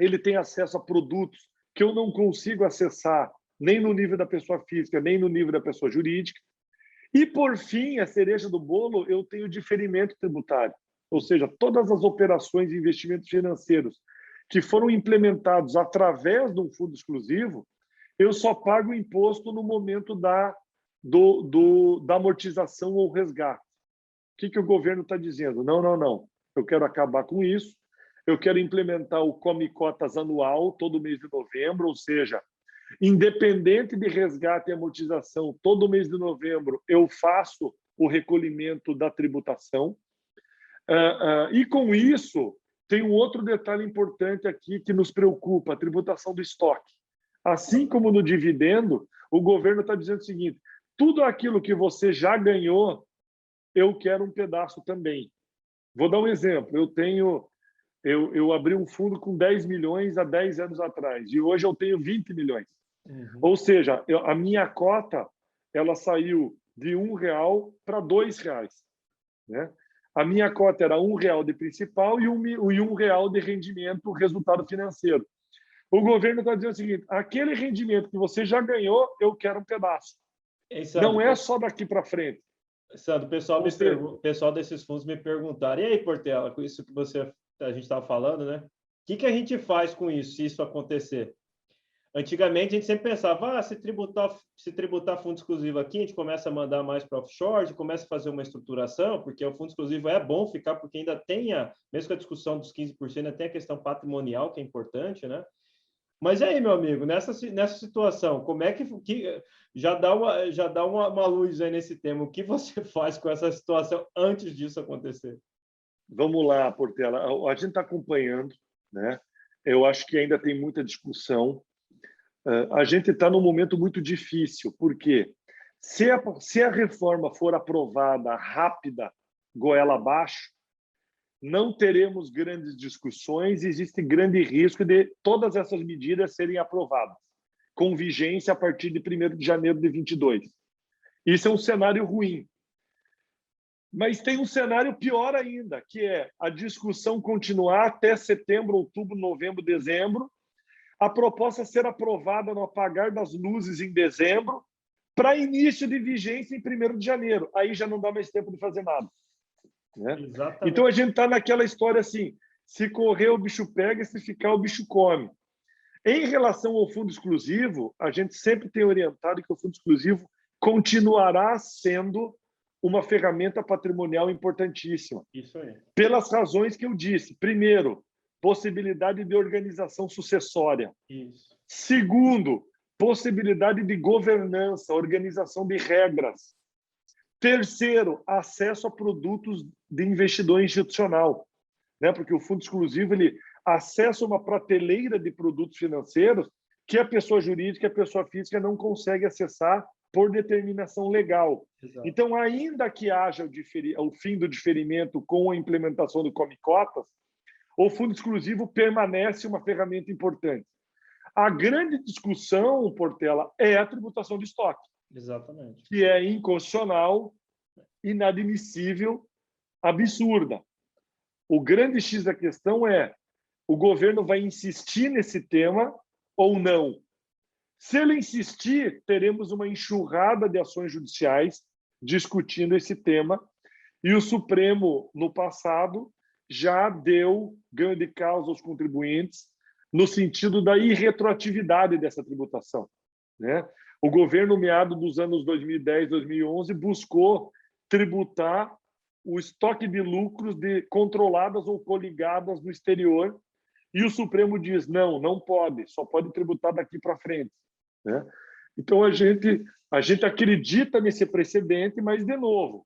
ele tem acesso a produtos que eu não consigo acessar nem no nível da pessoa física, nem no nível da pessoa jurídica. E, por fim, a cereja do bolo, eu tenho diferimento tributário. Ou seja, todas as operações de investimentos financeiros que foram implementados através de um fundo exclusivo, eu só pago o imposto no momento da amortização ou resgate. O que o governo está dizendo? Não, não, não. Eu quero acabar com isso. Eu quero implementar o Come Cotas anual, todo mês de novembro, ou seja, independente de resgate e amortização, todo mês de novembro eu faço o recolhimento da tributação. E com isso, tem um outro detalhe importante aqui que nos preocupa, a tributação do estoque. Assim como no dividendo, o governo está dizendo o seguinte, tudo aquilo que você já ganhou, eu quero um pedaço também. Vou dar um exemplo. Eu abri um fundo com 10 milhões há 10 anos atrás e hoje eu tenho 20 milhões. Uhum. Ou seja, a minha cota ela saiu de R$1 para R$2. Né? A minha cota era R$1 de principal e R$1 de rendimento, resultado financeiro. O governo está dizendo o seguinte, aquele rendimento que você já ganhou, eu quero um pedaço. Não é só daqui para frente. Sandro, o pessoal desses fundos me perguntaram, e aí, Portela, com isso que a gente estava falando, né? O que a gente faz com isso, se isso acontecer? Antigamente, a gente sempre pensava, se tributar fundo exclusivo aqui, a gente começa a mandar mais para offshore, a gente começa a fazer uma estruturação, porque o fundo exclusivo é bom ficar, porque ainda tem, mesmo com a discussão dos 15%, ainda tem a questão patrimonial, que é importante, né? Mas aí, meu amigo, nessa situação, como é que já dá uma luz aí nesse tema? O que você faz com essa situação antes disso acontecer? Vamos lá, Portela. A gente está acompanhando, né? Eu acho que ainda tem muita discussão. A gente está num momento muito difícil, porque se a reforma for aprovada rápida, goela abaixo, não teremos grandes discussões, existe grande risco de todas essas medidas serem aprovadas, com vigência a partir de 1º de janeiro de 2022. Isso é um cenário ruim. Mas tem um cenário pior ainda, que é a discussão continuar até setembro, outubro, novembro, dezembro, a proposta ser aprovada no apagar das luzes em dezembro, para início de vigência em 1º de janeiro. Aí já não dá mais tempo de fazer nada. Né? Então a gente está naquela história assim, se correr o bicho pega, se ficar o bicho come. Em relação ao fundo exclusivo, a gente sempre tem orientado que o fundo exclusivo continuará sendo uma ferramenta patrimonial importantíssima. Isso aí. Pelas razões que eu disse. Primeiro, possibilidade de organização sucessória. Isso. Segundo, possibilidade de governança, organização de regras. Terceiro, acesso a produtos de investidor institucional, né? Porque o fundo exclusivo ele acessa uma prateleira de produtos financeiros que a pessoa jurídica e a pessoa física não consegue acessar por determinação legal. Exato. Então, ainda que haja o fim do diferimento com a implementação do Come Cotas, o fundo exclusivo permanece uma ferramenta importante. A grande discussão, Portela, é a tributação de estoque. Exatamente. Que é inconstitucional, inadmissível, absurda. O grande X da questão é o governo vai insistir nesse tema ou não? Se ele insistir, teremos uma enxurrada de ações judiciais discutindo esse tema e o Supremo, no passado, já deu ganho de causa aos contribuintes no sentido da irretroatividade dessa tributação. Né? O governo, meado dos anos 2010, 2011, buscou tributar o estoque de lucros de controladas ou coligadas no exterior e o Supremo diz, não pode, só pode tributar daqui para frente. Né? Então, a gente acredita nesse precedente, mas, de novo,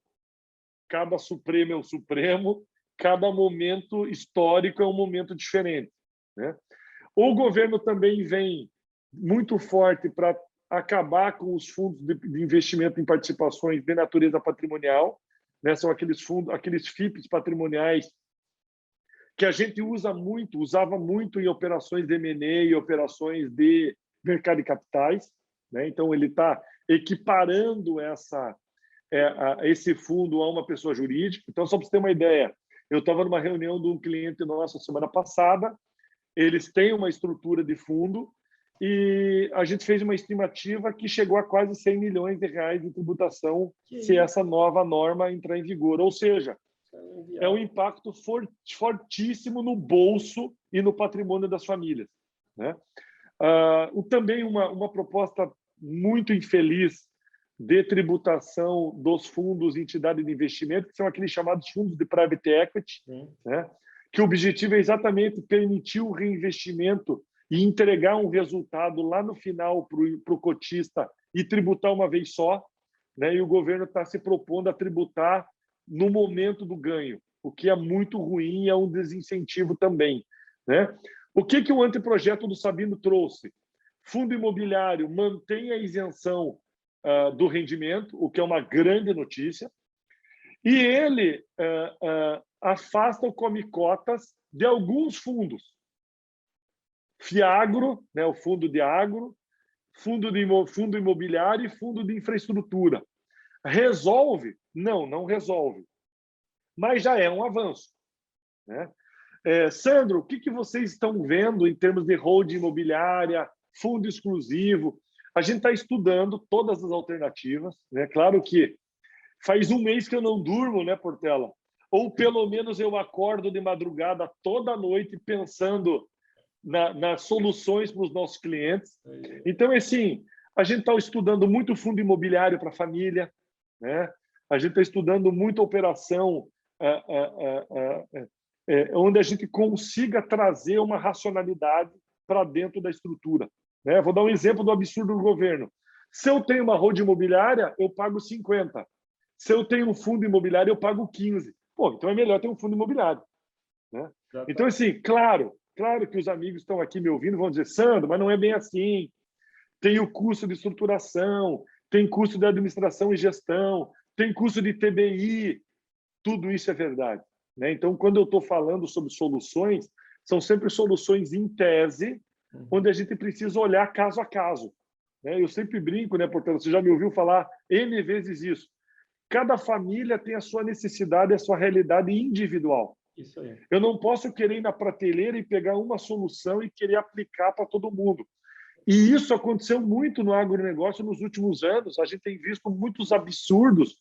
cada Supremo é o Supremo, cada momento histórico é um momento diferente. Né? O governo também vem muito forte para acabar com os fundos de investimento em participações de natureza patrimonial, né? São aqueles fundos, aqueles FIPs patrimoniais que a gente usava muito em operações de M&A e operações de mercado de capitais. Né? Então, ele está equiparando esse fundo a uma pessoa jurídica. Então, só para você ter uma ideia, eu estava numa reunião de um cliente nosso semana passada, eles têm uma estrutura de fundo e a gente fez uma estimativa que chegou a quase 100 milhões de reais de tributação se essa nova norma entrar em vigor. Ou seja, é um impacto fortíssimo no bolso e no patrimônio das famílias, né? Também uma proposta muito infeliz de tributação dos fundos e entidade de investimento, que são aqueles chamados fundos de private equity, né? Que o objetivo é exatamente permitir o reinvestimento e entregar um resultado lá no final para o cotista e tributar uma vez só, né? E o governo está se propondo a tributar no momento do ganho, o que é muito ruim e é um desincentivo também, né? O que o anteprojeto do Sabino trouxe? Fundo imobiliário mantém a isenção do rendimento, o que é uma grande notícia, e ele afasta o come-cotas de alguns fundos. FIAGRO, né, o fundo de agro, fundo imobiliário e fundo de infraestrutura. Resolve? Não resolve. Mas já é um avanço, né? Sandro, o que vocês estão vendo em termos de holding imobiliária, fundo exclusivo? A gente está estudando todas as alternativas, né? Claro que faz um mês que eu não durmo, né, Portela? Ou pelo menos eu acordo de madrugada toda noite pensando nas soluções para os nossos clientes. Então, assim, a gente está estudando muito fundo imobiliário para a família, né? A gente está estudando muita operação onde a gente consiga trazer uma racionalidade para dentro da estrutura, né? Vou dar um exemplo do absurdo do governo. Se eu tenho uma holding imobiliária, eu pago 50. Se eu tenho um fundo imobiliário, eu pago 15. Pô, então é melhor ter um fundo imobiliário, né? Então, assim, claro que os amigos estão aqui me ouvindo vão dizer, Sandro, mas não é bem assim. Tem o custo de estruturação, tem custo de administração e gestão, tem custo de TBI. Tudo isso é verdade, né? Então, quando eu estou falando sobre soluções, são sempre soluções em tese, onde a gente precisa olhar caso a caso, né? Eu sempre brinco, né, portanto, você já me ouviu falar N vezes isso. Cada família tem a sua necessidade, a sua realidade individual. Isso aí. Eu não posso querer ir na prateleira e pegar uma solução e querer aplicar para todo mundo. E isso aconteceu muito no agronegócio nos últimos anos. A gente tem visto muitos absurdos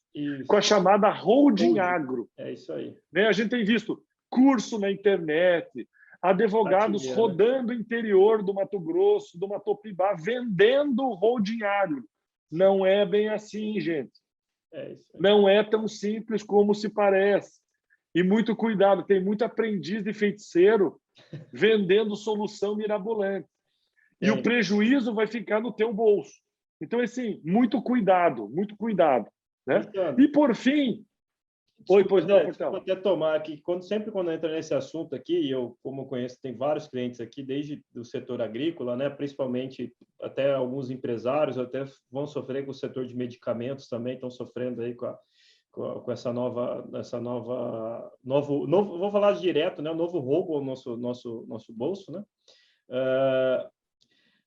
com a chamada holding agro. É isso aí. Né? A gente tem visto curso na internet, advogados rodando o interior do Mato Grosso, do Matopibá, vendendo holding agro. Não é bem assim, gente. Não é tão simples como se parece. E muito cuidado, tem muito aprendiz de feiticeiro vendendo solução mirabolante. E o prejuízo vai ficar no teu bolso. Então, assim, muito cuidado, né? E, por fim... Oi, pois não, Portela. Vou até tomar aqui, sempre quando entra nesse assunto aqui, eu, como eu conheço, tem vários clientes aqui, desde do setor agrícola, né? Principalmente até alguns empresários, até vão sofrer com o setor de medicamentos também, estão sofrendo aí com essa nova, vou falar direto, né? O novo roubo ao nosso bolso, né?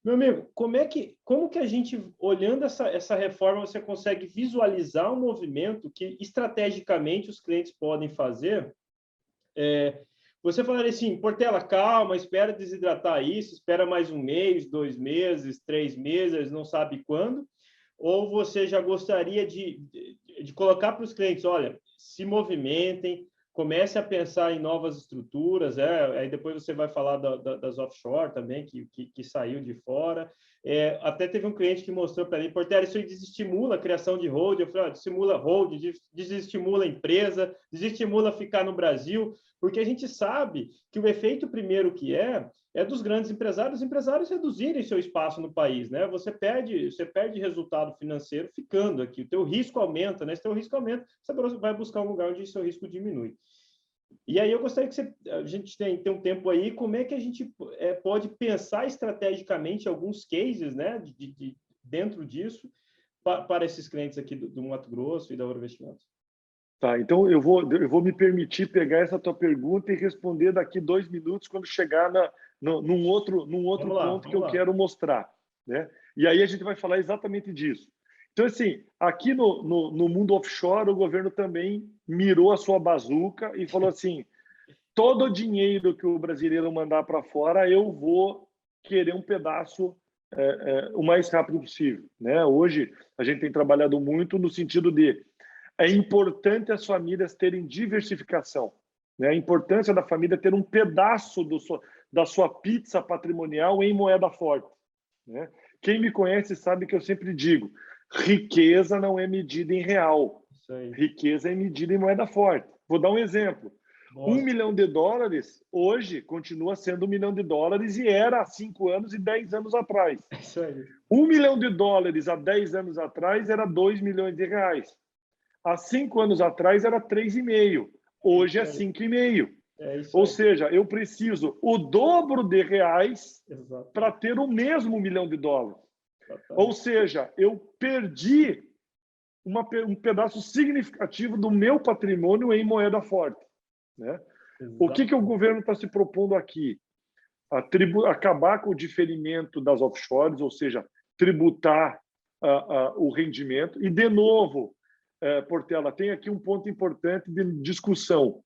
Meu amigo, como que a gente, olhando essa reforma, você consegue visualizar um movimento que, estrategicamente, os clientes podem fazer? Você falaria assim, Portela, calma, espera desidratar isso, espera mais um mês, 2 meses, 3 meses, não sabe quando, ou você já gostaria de colocar para os clientes, olha, se movimentem, comece a pensar em novas estruturas, aí depois você vai falar das offshore também, que saiu de fora. Até teve um cliente que mostrou para mim, Portela, isso aí desestimula a criação de hold. Eu falei, desestimula hold, desestimula a empresa, desestimula ficar no Brasil, porque a gente sabe que o efeito primeiro que é dos grandes empresários, os empresários reduzirem seu espaço no país, né? Você perde resultado financeiro ficando aqui, o teu risco aumenta, né? Se teu risco aumenta, você vai buscar um lugar onde seu risco diminui. E aí eu gostaria que a gente tenha um tempo aí, como é que a gente pode pensar estrategicamente alguns cases, né, dentro disso, para esses clientes aqui do Mato Grosso e da Ouro Investimentos. Tá, então eu vou me permitir pegar essa tua pergunta e responder daqui 2 minutos, quando chegar num outro ponto que eu quero mostrar, né? E aí a gente vai falar exatamente disso. Então, assim, aqui no mundo offshore, o governo também mirou a sua bazuca e falou assim, todo o dinheiro que o brasileiro mandar para fora, eu vou querer um pedaço o mais rápido possível, né? Hoje, a gente tem trabalhado muito no sentido de É importante as famílias terem diversificação, né? A importância da família ter um pedaço da sua pizza patrimonial em moeda forte, né? Quem me conhece sabe que eu sempre digo, riqueza não é medida em real, riqueza é medida em moeda forte. Vou dar um exemplo. Nossa. $1 milhão hoje continua sendo $1 milhão e era há 5 anos e 10 anos atrás. Isso aí. $1 milhão há 10 anos atrás era R$2 milhões. Há 5 anos atrás era 3,5. Hoje é 5,5. Ou seja, eu preciso o dobro de reais para ter o mesmo $1 milhão. Ou seja, eu perdi um pedaço significativo do meu patrimônio em moeda forte, né? O que o governo está se propondo aqui? Acabar com o diferimento das offshores, ou seja, tributar o rendimento. E, de novo, Portela, tem aqui um ponto importante de discussão.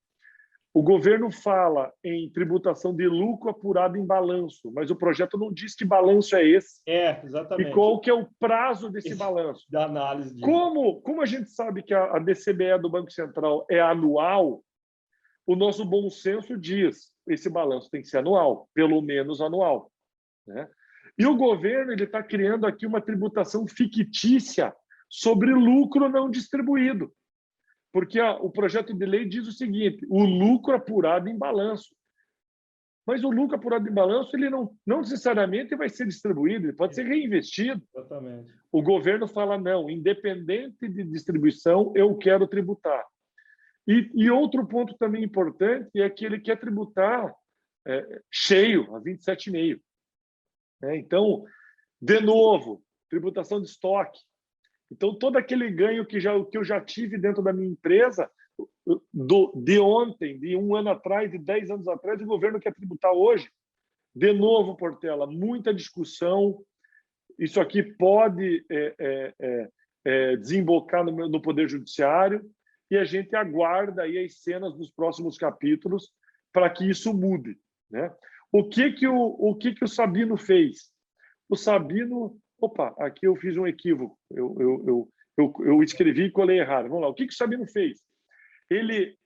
O governo fala em tributação de lucro apurado em balanço, mas o projeto não diz que balanço é esse. Exatamente. E qual que é o prazo desse balanço. Da análise disso. Como a gente sabe que a DCBE do Banco Central é anual, o nosso bom senso diz esse balanço tem que ser anual, pelo menos anual, né? E o governo está criando aqui uma tributação fictícia sobre lucro não distribuído. Porque o projeto de lei diz o seguinte, o lucro apurado em balanço. Mas o lucro apurado em balanço ele não necessariamente vai ser distribuído, ele pode ser reinvestido. Exatamente. O governo fala, não, independente de distribuição, eu quero tributar. E outro ponto também importante é que ele quer tributar cheio, a 27,5. Então, de novo, tributação de estoque. Então, todo aquele ganho que eu já tive dentro da minha empresa, de ontem, de 1 ano atrás, de 10 anos atrás, o governo quer tributar hoje. De novo, Portela, muita discussão. Isso aqui pode desembocar no Poder Judiciário e a gente aguarda aí as cenas dos próximos capítulos para que isso mude, né? O que o Sabino fez? O Sabino... Opa, aqui eu fiz um equívoco. Eu escrevi e colei errado. Vamos lá. O que o Sabino fez? Ele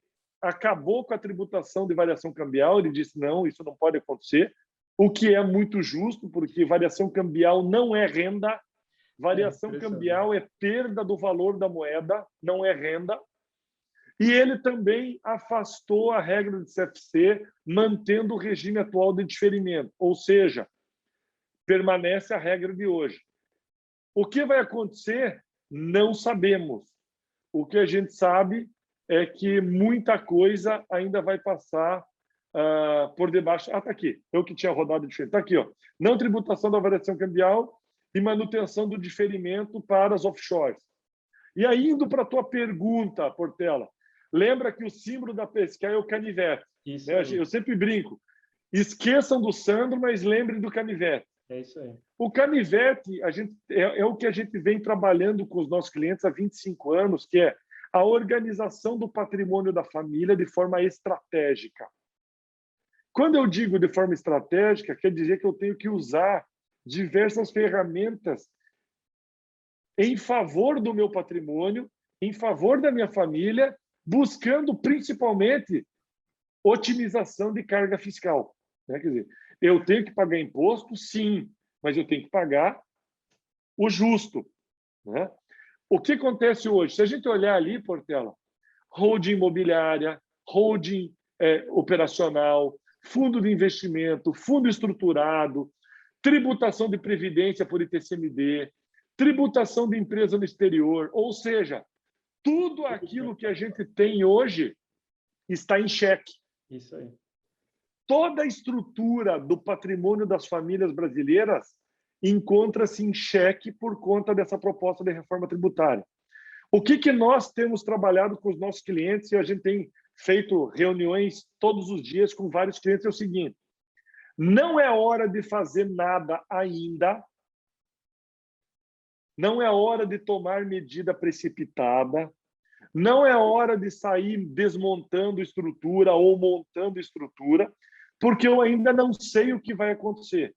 acabou com a tributação de variação cambial. Ele disse, não, isso não pode acontecer. O que é muito justo, porque variação cambial não é renda. Variação cambial é perda do valor da moeda, não é renda. E ele também afastou a regra de CFC, mantendo o regime atual de diferimento. Ou seja, permanece a regra de hoje. O que vai acontecer? Não sabemos. O que a gente sabe é que muita coisa ainda vai passar por debaixo. Está aqui. Eu que tinha rodado diferente. Está aqui. Ó. Não tributação da variação cambial e manutenção do diferimento para as offshores. E aí, indo para a tua pergunta, Portela, lembra que o símbolo da pesca é o canivete. Isso né? aí. Eu sempre brinco. Esqueçam do Sandro, mas lembrem do canivete. É isso aí. O canivete é o que a gente vem trabalhando com os nossos clientes há 25 anos, que é a organização do patrimônio da família de forma estratégica. Quando eu digo de forma estratégica, quer dizer que eu tenho que usar diversas ferramentas em favor do meu patrimônio, em favor da minha família, buscando principalmente otimização de carga fiscal. Né? Quer dizer, eu tenho que pagar imposto, sim, mas eu tenho que pagar o justo. Né? O que acontece hoje? Se a gente olhar ali, Portela, holding imobiliária, holding operacional, fundo de investimento, fundo estruturado, tributação de previdência por ITCMD, tributação de empresa no exterior, ou seja, tudo aquilo que a gente tem hoje está em xeque. Isso aí. Toda a estrutura do patrimônio das famílias brasileiras encontra-se em xeque por conta dessa proposta de reforma tributária. O que nós temos trabalhado com os nossos clientes, e a gente tem feito reuniões todos os dias com vários clientes, é o seguinte: não é hora de fazer nada ainda, não é hora de tomar medida precipitada, não é hora de sair desmontando estrutura ou montando estrutura, porque eu ainda não sei o que vai acontecer.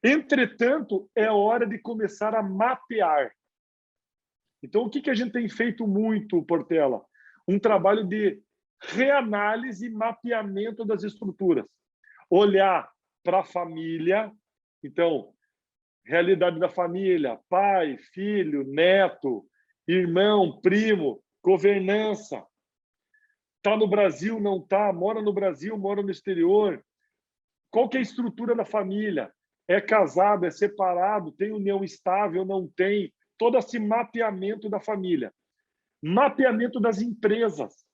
Entretanto, é hora de começar a mapear. Então, o que a gente tem feito muito, Portela? Um trabalho de reanálise e mapeamento das estruturas. Olhar para a família, então, realidade da família, pai, filho, neto, irmão, primo, governança. Está no Brasil, não está? Mora no Brasil, mora no exterior? Qual que é a estrutura da família? É casado, é separado, tem união estável, não tem? Todo esse mapeamento da família. Mapeamento das empresas.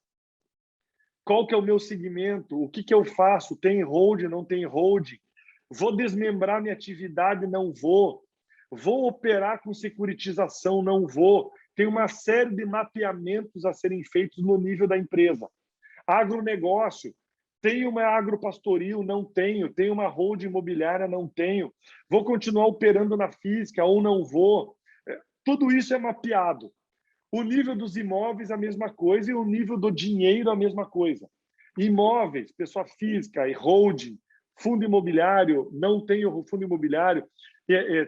Qual que é o meu segmento? O que eu faço? Tem hold, não tem hold? Vou desmembrar minha atividade? Não vou. Vou operar com securitização? Não vou. Tem uma série de mapeamentos a serem feitos no nível da empresa. Agronegócio. Tenho uma agropastoril? Não tenho. Tenho uma hold imobiliária? Não tenho. Vou continuar operando na física ou não vou? Tudo isso é mapeado. O nível dos imóveis, a mesma coisa, e o nível do dinheiro, a mesma coisa. Imóveis, pessoa física e holding, fundo imobiliário, não tenho fundo imobiliário,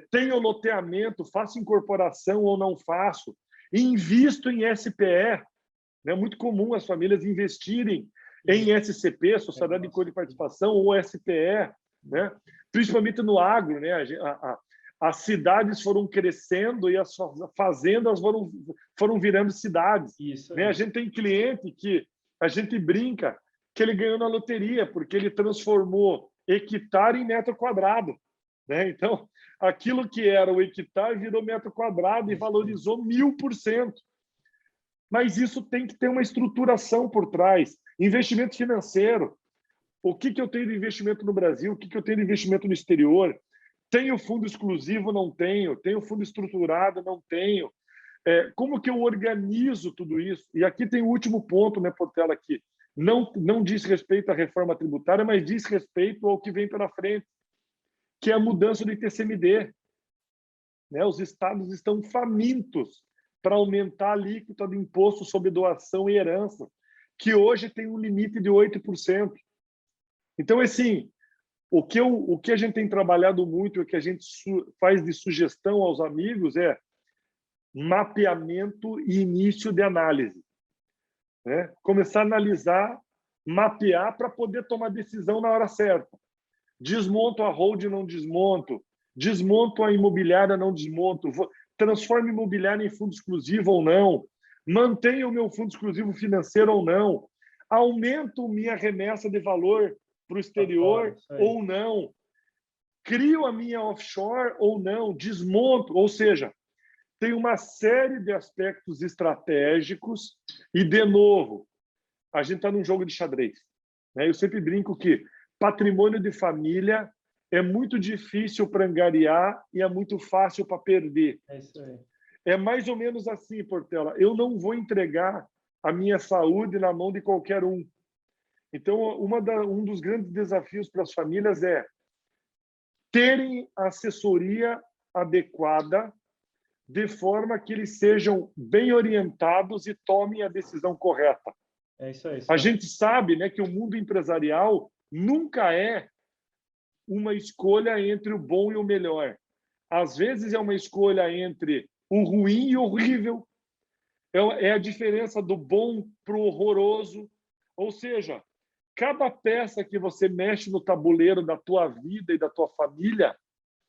tenho loteamento, faço incorporação ou não faço, invisto em SPE. É muito comum as famílias investirem em SCP, Sociedade de Cor de Participação, ou SPE, né? Principalmente no agro, né? As cidades foram crescendo e as fazendas foram virando cidades. Isso né? A gente tem cliente que a gente brinca que ele ganhou na loteria, porque ele transformou hectare em metro quadrado. Né? Então, aquilo que era o hectare virou metro quadrado e valorizou 1000%. Mas isso tem que ter uma estruturação por trás. Investimento financeiro. O que eu tenho de investimento no Brasil? O que eu tenho de investimento no exterior? Tenho fundo exclusivo? Não tenho. Tenho fundo estruturado? Não tenho. Como que eu organizo tudo isso? E aqui tem o último ponto, né, Portela, aqui. Não diz respeito à reforma tributária, mas diz respeito ao que vem pela frente, que é a mudança do ITCMD. Né? Os estados estão famintos para aumentar a alíquota do imposto sobre doação e herança, que hoje tem um limite de 8%. Então, assim, o que a gente tem trabalhado muito, o que a gente faz de sugestão aos amigos é mapeamento e início de análise. Né? Começar a analisar, mapear para poder tomar decisão na hora certa. Desmonto a hold, não desmonto. Desmonto a imobiliária, não desmonto. Transformo imobiliária em fundo exclusivo ou não. Mantenho o meu fundo exclusivo financeiro ou não. Aumento minha remessa de valor para o exterior ou não. Crio a minha offshore ou não. Desmonto. Ou seja, tem uma série de aspectos estratégicos e, de novo, a gente está num jogo de xadrez. Né? Eu sempre brinco que patrimônio de família é muito difícil para angariar e é muito fácil para perder. É isso aí. É mais ou menos assim, Portela. Eu não vou entregar a minha saúde na mão de qualquer um. Então, um dos grandes desafios para as famílias é terem assessoria adequada, de forma que eles sejam bem orientados e tomem a decisão correta. É isso aí. A gente sabe, né, que o mundo empresarial nunca é uma escolha entre o bom e o melhor. Às vezes é uma escolha entre o ruim e o horrível. É a diferença do bom para o horroroso. Ou seja, cada peça que você mexe no tabuleiro da tua vida e da tua família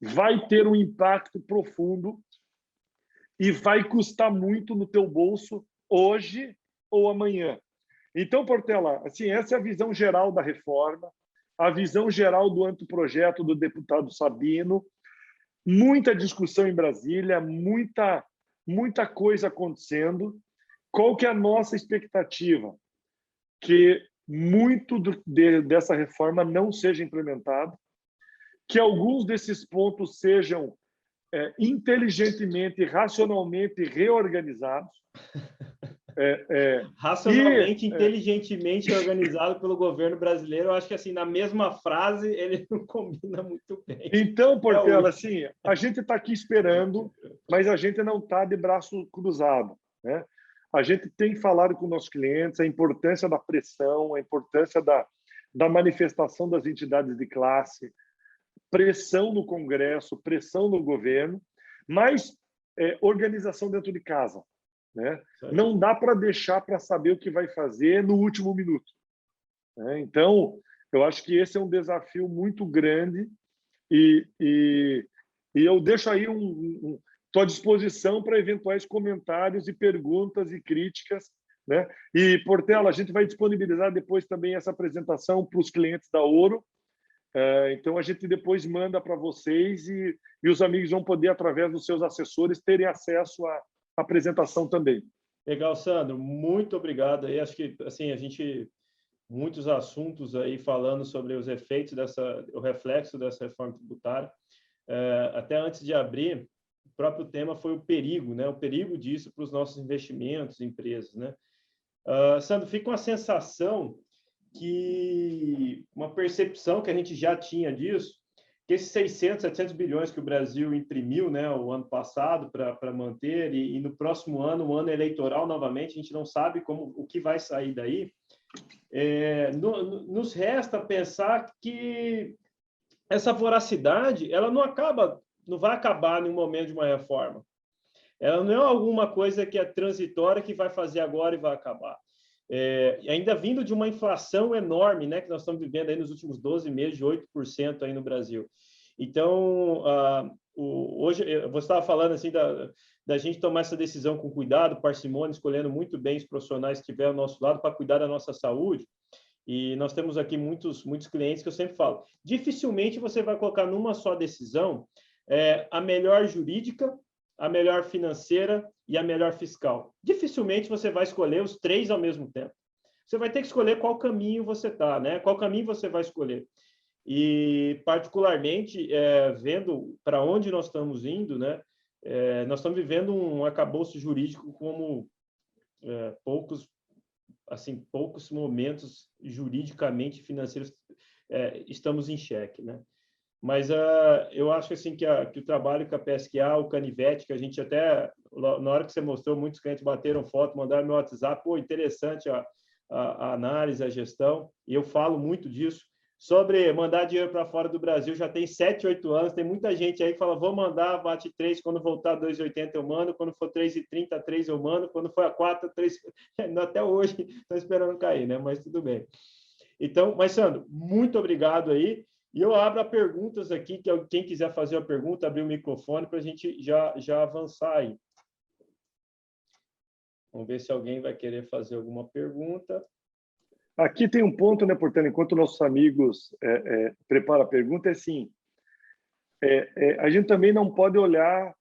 vai ter um impacto profundo e vai custar muito no teu bolso hoje ou amanhã. Então, Portela, assim, essa é a visão geral da reforma, a visão geral do anteprojeto do deputado Sabino. Muita discussão em Brasília, muita coisa acontecendo. Qual que é a nossa expectativa? Que muito dessa reforma não seja implementado, que alguns desses pontos sejam inteligentemente, racionalmente reorganizados. Racionalmente, inteligentemente organizado pelo governo brasileiro. Eu acho que, assim, na mesma frase, ele não combina muito bem. Então, Portela, assim, a gente está aqui esperando, mas a gente não está de braço cruzado. Né? A gente tem falado com nossos clientes a importância da pressão, a importância da manifestação das entidades de classe, pressão no Congresso, pressão no governo, mas organização dentro de casa. né? Não dá para deixar para saber o que vai fazer no último minuto, né? Então, eu acho que esse é um desafio muito grande e eu deixo aí estou à disposição para eventuais comentários e perguntas e críticas, né? E, Portela, a gente vai disponibilizar depois também essa apresentação para os clientes da Ouro. Então, a gente depois manda para vocês e os amigos vão poder, através dos seus assessores, terem acesso à apresentação também. Legal, Sandro. Muito obrigado. Aí, acho que assim, muitos assuntos aí falando sobre os efeitos o reflexo dessa reforma tributária. Até antes de abrir, o próprio tema foi o perigo, né? O perigo disso para os nossos investimentos, empresas, né? Sandro, fica uma sensação uma percepção que a gente já tinha disso, que esses 600, 700 bilhões que o Brasil imprimiu, né, o ano passado para manter, e no próximo ano, um ano eleitoral novamente, a gente não sabe o que vai sair daí. Nos resta pensar que essa voracidade, ela não vai acabar no momento de uma reforma. Ela não é alguma coisa que é transitória, que vai fazer agora e vai acabar. Ainda vindo de uma inflação enorme, né, que nós estamos vivendo aí nos últimos 12 meses, de 8% aí no Brasil. Então, hoje, você estava falando assim da gente tomar essa decisão com cuidado, parcimônia, escolhendo muito bem os profissionais que estiver ao nosso lado para cuidar da nossa saúde. E nós temos aqui muitos clientes que eu sempre falo, dificilmente você vai colocar numa só decisão a melhor jurídica, a melhor financeira e a melhor fiscal. Dificilmente você vai escolher os três ao mesmo tempo. Você vai ter que escolher qual caminho você está, né? Qual caminho você vai escolher. E, particularmente, vendo para onde nós estamos indo, né? Nós estamos vivendo um arcabouço jurídico como poucos momentos juridicamente financeiros estamos em xeque, né? Mas eu acho assim que o trabalho que a PSQA, o Canivete, que a gente até, na hora que você mostrou, muitos clientes bateram foto, mandaram meu WhatsApp, pô, interessante a análise, a gestão, e eu falo muito disso. Sobre mandar dinheiro para fora do Brasil, já tem 7, 8 anos, tem muita gente aí que fala, vou mandar, bate 3, quando voltar 2,80 eu mando, quando for 3,30, 3 eu mando, quando for a 4, 3, até hoje estão esperando cair, né? Mas tudo bem. Então, mas, Sandro, muito obrigado aí. E eu abro a perguntas aqui, que quem quiser fazer a pergunta, abrir o microfone para a gente já avançar aí. Vamos ver se alguém vai querer fazer alguma pergunta. Aqui tem um ponto, né, Portela, enquanto nossos amigos preparam a pergunta, é assim, a gente também não pode olhar,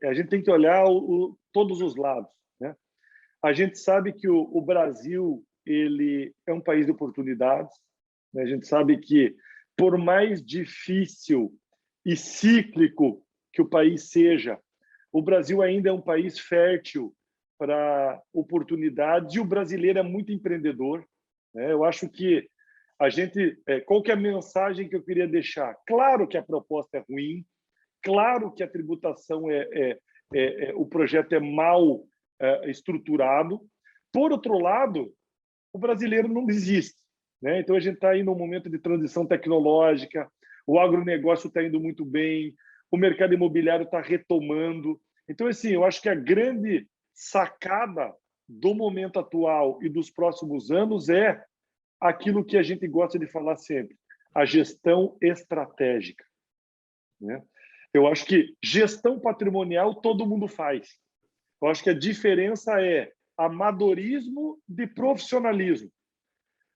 a gente tem que olhar todos os lados, né? A gente sabe que o Brasil, ele é um país de oportunidades, né? A gente sabe que, por mais difícil e cíclico que o país seja, o Brasil ainda é um país fértil para oportunidades e o brasileiro é muito empreendedor, né? Eu acho que qual que é a mensagem que eu queria deixar? Claro que a proposta é ruim, claro que a tributação o projeto é mal estruturado. Por outro lado, o brasileiro não desiste, né? Então, a gente está aí num momento de transição tecnológica, o agronegócio está indo muito bem, o mercado imobiliário está retomando. Então, assim, eu acho que a grande sacada do momento atual e dos próximos anos é aquilo que a gente gosta de falar sempre, a gestão estratégica, né? Eu acho que gestão patrimonial todo mundo faz. Eu acho que a diferença é amadorismo de profissionalismo.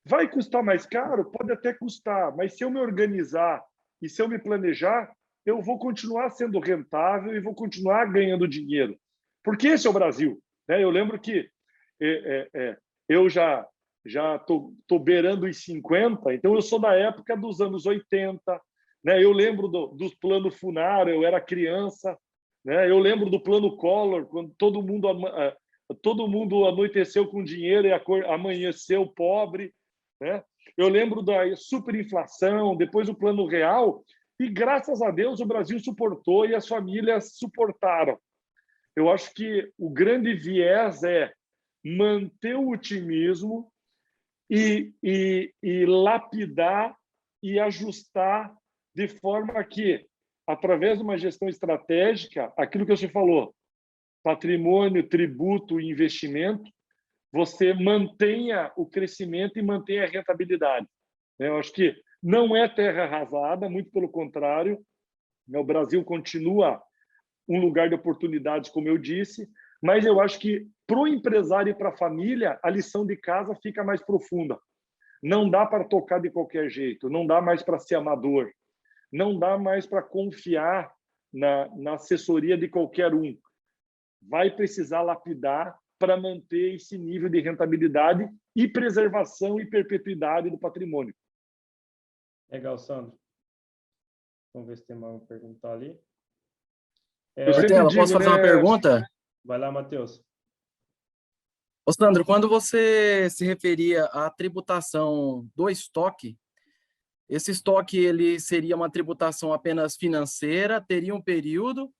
Vai custar mais caro? Pode até custar, mas se eu me organizar e se eu me planejar, eu vou continuar sendo rentável e vou continuar ganhando dinheiro. Porque esse é o Brasil, né? Eu lembro que eu já estou beirando os 50, então eu sou da época dos anos 80, né? Eu lembro dos planos Funaro, eu era criança, né? Eu lembro do plano Collor, quando todo mundo anoiteceu com dinheiro e amanheceu pobre, né? Eu lembro da superinflação, depois o plano real, e graças a Deus o Brasil suportou e as famílias suportaram. Eu acho que o grande viés é manter o otimismo e lapidar e ajustar de forma que, através de uma gestão estratégica, aquilo que você falou, patrimônio, tributo e investimento, você mantenha o crescimento e mantenha a rentabilidade. Eu acho que não é terra arrasada, muito pelo contrário, o Brasil continua um lugar de oportunidades, como eu disse, mas eu acho que para o empresário e para a família, a lição de casa fica mais profunda. Não dá para tocar de qualquer jeito, não dá mais para ser amador, não dá mais para confiar na assessoria de qualquer um. Vai precisar lapidar para manter esse nível de rentabilidade e preservação e perpetuidade do patrimônio. Legal, Sandro. Vamos ver se tem mais uma pergunta ali. Portela, posso fazer uma pergunta? Vai lá, Matheus. Ô, Sandro, quando você se referia à tributação do estoque, esse estoque ele seria uma tributação apenas financeira, teria um período,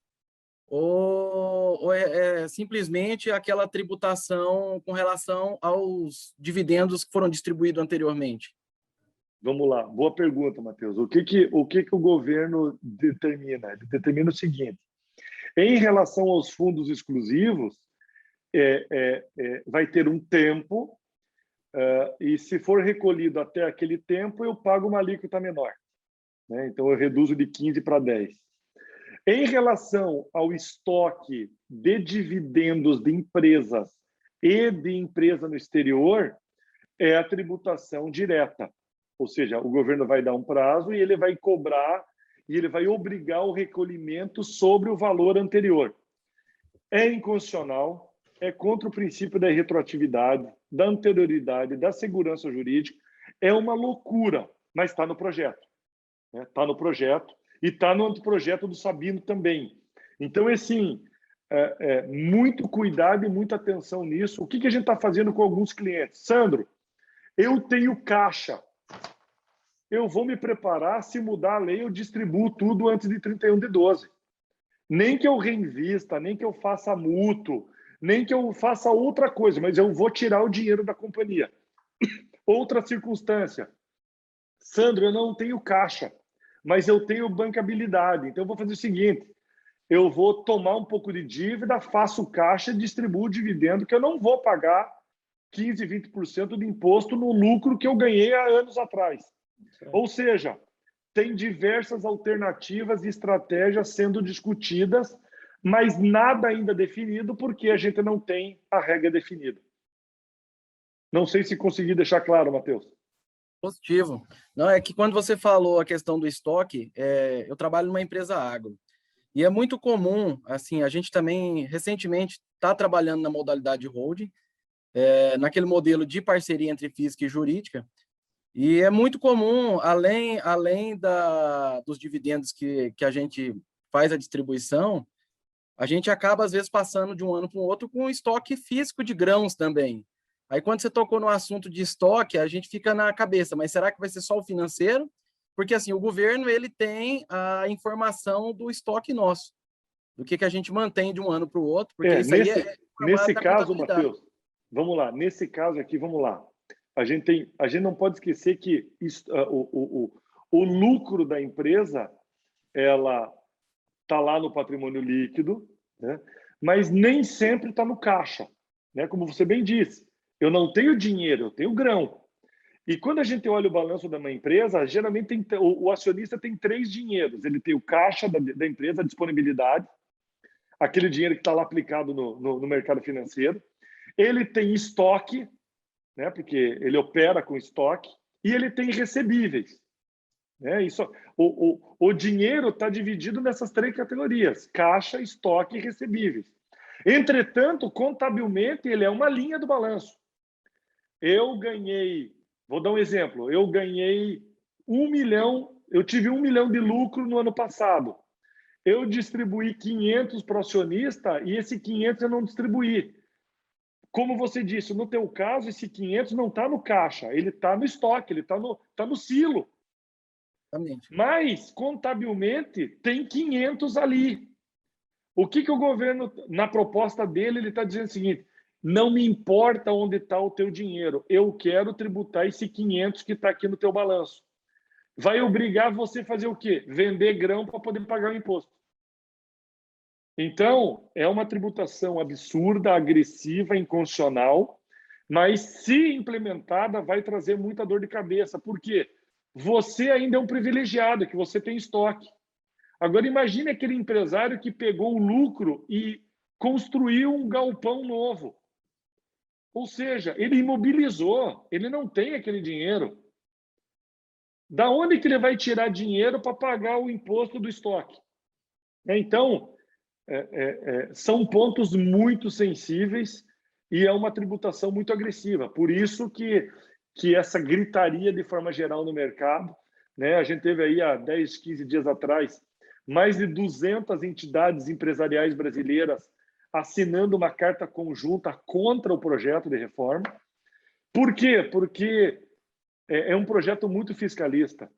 ou é simplesmente aquela tributação com relação aos dividendos que foram distribuídos anteriormente? Vamos lá, boa pergunta, Matheus. O que o governo determina? Ele determina o seguinte: em relação aos fundos exclusivos, vai ter um tempo, e se for recolhido até aquele tempo, eu pago uma alíquota menor, né? Então, eu reduzo de 15 para 10. Em relação ao estoque de dividendos de empresas e de empresa no exterior, é a tributação direta. Ou seja, o governo vai dar um prazo e ele vai cobrar e ele vai obrigar o recolhimento sobre o valor anterior. É inconstitucional, é contra o princípio da retroatividade, da anterioridade, da segurança jurídica. É uma loucura, mas está no projeto. Está no projeto e está no anteprojeto do Sabino também. Então, assim, muito cuidado e muita atenção nisso. O que a gente está fazendo com alguns clientes? Sandro, eu tenho caixa. Eu vou me preparar, se mudar a lei, eu distribuo tudo antes de 31/12. Nem que eu reinvista, nem que eu faça mútuo, nem que eu faça outra coisa, mas eu vou tirar o dinheiro da companhia. Outra circunstância. Sandro, eu não tenho caixa, mas eu tenho bancabilidade. Então, eu vou fazer o seguinte, eu vou tomar um pouco de dívida, faço caixa e distribuo o dividendo, que eu não vou pagar 15%, 20% de imposto no lucro que eu ganhei há anos atrás. Ou seja, tem diversas alternativas e estratégias sendo discutidas, mas nada ainda definido, porque a gente não tem a regra definida. Não sei se consegui deixar claro, Matheus. Positivo. Não, é que quando você falou a questão do estoque, eu trabalho numa empresa agro. E é muito comum, assim, a gente também, recentemente, está trabalhando na modalidade holding, naquele modelo de parceria entre física e jurídica, e é muito comum, além dos dividendos que a gente faz a distribuição, a gente acaba, às vezes, passando de um ano para o outro com um estoque físico de grãos também. Aí, quando você tocou no assunto de estoque, a gente fica na cabeça, mas será que vai ser só o financeiro? Porque, assim, o governo ele tem a informação do estoque nosso, do que a gente mantém de um ano para o outro, porque isso nesse caso, Matheus, vamos lá, nesse caso aqui, vamos lá. A gente não pode esquecer que o lucro da empresa, ela está lá no patrimônio líquido, né? Mas nem sempre está no caixa, né? Como você bem disse, eu não tenho dinheiro, eu tenho grão. E quando a gente olha o balanço de uma empresa, geralmente o acionista tem 3 dinheiros. Ele tem o caixa da empresa, a disponibilidade, aquele dinheiro que está lá aplicado no mercado financeiro. Ele tem estoque, né? Porque ele opera com estoque, e ele tem recebíveis. O dinheiro está dividido nessas 3 categorias: caixa, estoque e recebíveis. Entretanto, contabilmente, ele é uma linha do balanço. Eu ganhei, vou dar um exemplo, eu ganhei 1 milhão, eu tive 1 milhão de lucro no ano passado. Eu distribuí 500 para o acionista e esse 500 eu não distribuí. Como você disse, no teu caso, esse 500 não está no caixa, ele está no estoque, ele está no silo. Exatamente. Mas, contabilmente, tem 500 ali. O que o governo, na proposta dele, ele está dizendo o seguinte: não me importa onde está o teu dinheiro, eu quero tributar esse 500 que está aqui no teu balanço. Vai obrigar você a fazer o quê? Vender grão para poder pagar o imposto. Então, é uma tributação absurda, agressiva, inconstitucional, mas, se implementada, vai trazer muita dor de cabeça. Por quê? Você ainda é um privilegiado, que você tem estoque. Agora, imagine aquele empresário que pegou o lucro e construiu um galpão novo. Ou seja, ele imobilizou, ele não tem aquele dinheiro. Da onde que ele vai tirar dinheiro para pagar o imposto do estoque? Então, são pontos muito sensíveis e é uma tributação muito agressiva. Por isso que essa gritaria de forma geral no mercado, né? A gente teve aí há 10, 15 dias atrás mais de 200 entidades empresariais brasileiras assinando uma carta conjunta contra o projeto de reforma. Por quê? Porque é um projeto muito fiscalista.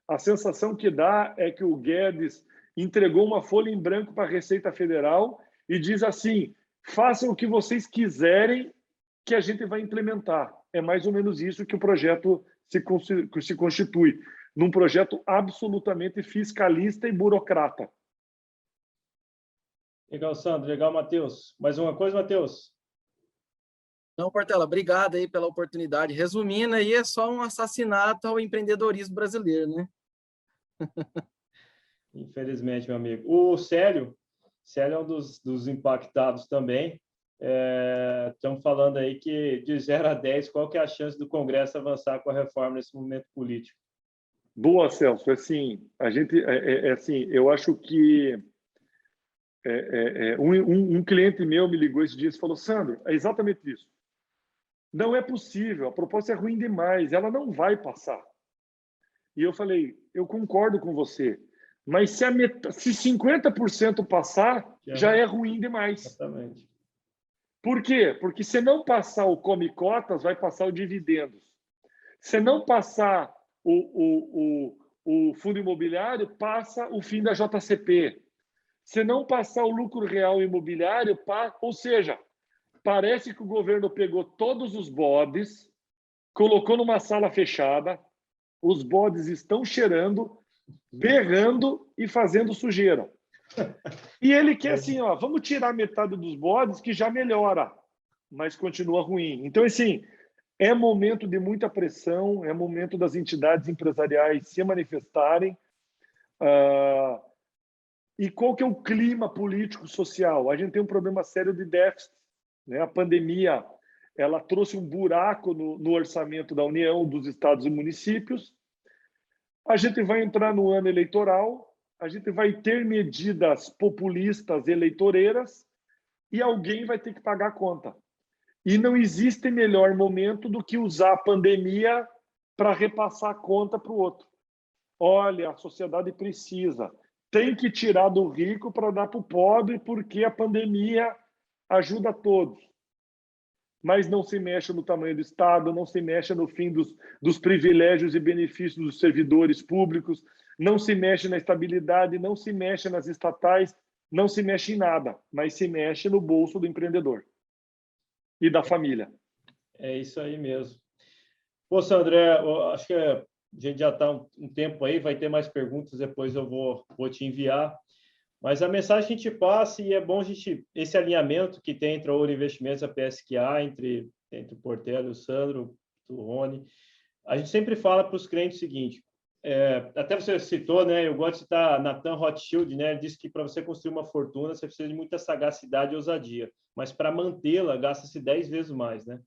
A sensação que dá é que o Guedes entregou uma folha em branco para a Receita Federal e diz assim: façam o que vocês quiserem que a gente vai implementar. É mais ou menos isso que o projeto se constitui, num projeto absolutamente fiscalista e burocrata. Legal, Sandro. Legal, Matheus. Mais uma coisa, Matheus? Não, Portela, obrigado aí pela oportunidade. Resumindo, aí é só um assassinato ao empreendedorismo brasileiro, né? Infelizmente, meu amigo. O Célio é um dos impactados também. Estamos falando aí que de 0 a 10, qual que é a chance do Congresso avançar com a reforma nesse momento político? Boa, Celso. Assim, a gente, assim, eu acho que um cliente meu me ligou esses dias e falou: Sandro, é exatamente isso. Não é possível, a proposta é ruim demais, ela não vai passar. E eu falei: eu concordo com você, mas se 50% passar, já é ruim demais. Exatamente. Por quê? Porque se não passar o come cotas, vai passar o dividendos. Se não passar o fundo imobiliário, passa o fim da JCP. Se não passar o lucro real imobiliário, ou seja, parece que o governo pegou todos os bodes, colocou numa sala fechada, os bodes estão cheirando, berrando e fazendo sujeira. E ele quer assim, ó, vamos tirar metade dos bodes que já melhora, mas continua ruim. Então, assim, é momento de muita pressão, é momento das entidades empresariais se manifestarem. E qual que é o clima político-social? A gente tem um problema sério de déficit, né? A pandemia, ela trouxe um buraco no orçamento da União, dos estados e municípios. A gente vai entrar no ano eleitoral, a gente vai ter medidas populistas eleitoreiras e alguém vai ter que pagar a conta. E não existe melhor momento do que usar a pandemia para repassar a conta para o outro. Olha, a sociedade precisa, tem que tirar do rico para dar para o pobre, porque a pandemia ajuda a todos. Mas não se mexe no tamanho do Estado, não se mexe no fim dos privilégios e benefícios dos servidores públicos, não se mexe na estabilidade, não se mexe nas estatais, não se mexe em nada, mas se mexe no bolso do empreendedor e da família. É isso aí mesmo. Pô, Sandro, acho que a gente já está um tempo aí, vai ter mais perguntas, depois eu vou te enviar. Mas a mensagem que a gente passa, e é bom esse alinhamento que tem entre a Ouro Investimentos e a PSQA, entre o Portela e o Sandro, o Rony, a gente sempre fala para os clientes o seguinte, até você citou, né? Eu gosto de citar Nathan Rothschild, né? Ele disse que para você construir uma fortuna, você precisa de muita sagacidade e ousadia, mas para mantê-la, gasta-se 10 vezes mais, né?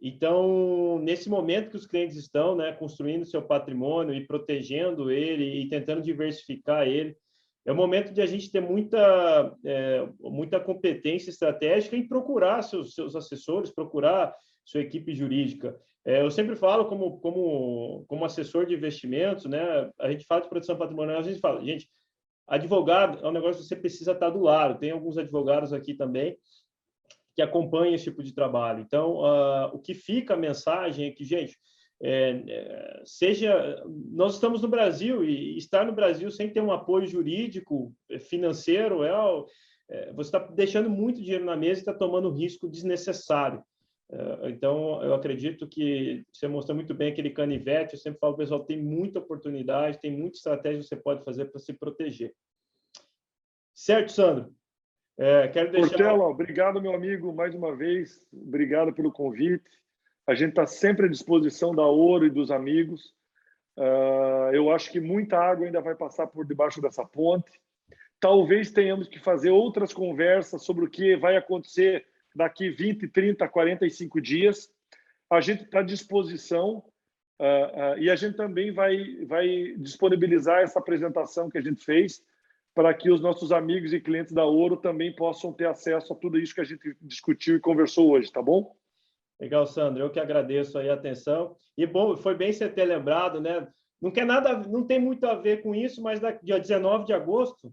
Então, nesse momento que os clientes estão, né, construindo seu patrimônio e protegendo ele e tentando diversificar ele, é o momento de a gente ter muita competência estratégica em procurar seus assessores, procurar sua equipe jurídica. Eu sempre falo como assessor de investimentos, né? A gente fala de proteção patrimonial, a gente fala, gente, advogado é um negócio que você precisa estar do lado. Tem alguns advogados aqui também que acompanham esse tipo de trabalho. Então, o que fica a mensagem é que, gente, nós estamos no Brasil e estar no Brasil sem ter um apoio jurídico, financeiro, você está deixando muito dinheiro na mesa e está tomando risco desnecessário. Então, eu acredito que você mostrou muito bem aquele canivete. Eu sempre falo, pessoal, tem muita oportunidade, tem muita estratégia que você pode fazer para se proteger. Certo, Sandro? Quero deixar... Portela, obrigado, meu amigo, mais uma vez. Obrigado pelo convite. A gente está sempre à disposição da Ouro e dos amigos. Eu acho que muita água ainda vai passar por debaixo dessa ponte. Talvez tenhamos que fazer outras conversas sobre o que vai acontecer daqui 20, 30, 45 dias. A gente está à disposição e a gente também vai disponibilizar essa apresentação que a gente fez para que os nossos amigos e clientes da Ouro também possam ter acesso a tudo isso que a gente discutiu e conversou hoje, tá bom? Legal, Sandro. Eu que agradeço aí a atenção. E bom, foi bem você ter lembrado, né? Não tem muito a ver com isso, mas dia 19 de agosto,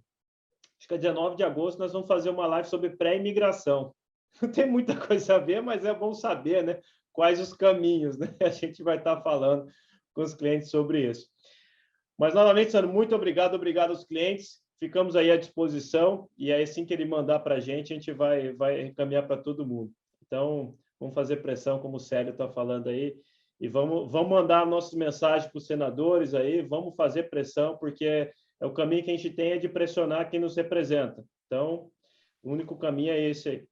acho que é 19 de agosto, nós vamos fazer uma live sobre pré-imigração. Não tem muita coisa a ver, mas é bom saber, né? Quais os caminhos, né? A gente vai estar falando com os clientes sobre isso. Mas, novamente, Sandro, muito obrigado aos clientes. Ficamos aí à disposição e aí, assim que ele mandar para a gente vai encaminhar para todo mundo. Então, vamos fazer pressão, como o Célio está falando aí, e vamos mandar nossas mensagens para os senadores aí, vamos fazer pressão, porque é o caminho que a gente tem de pressionar quem nos representa. Então, o único caminho é esse aí.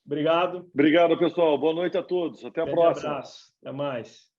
Obrigado. Obrigado, pessoal. Boa noite a todos. Até a próxima. Abraço. Até mais.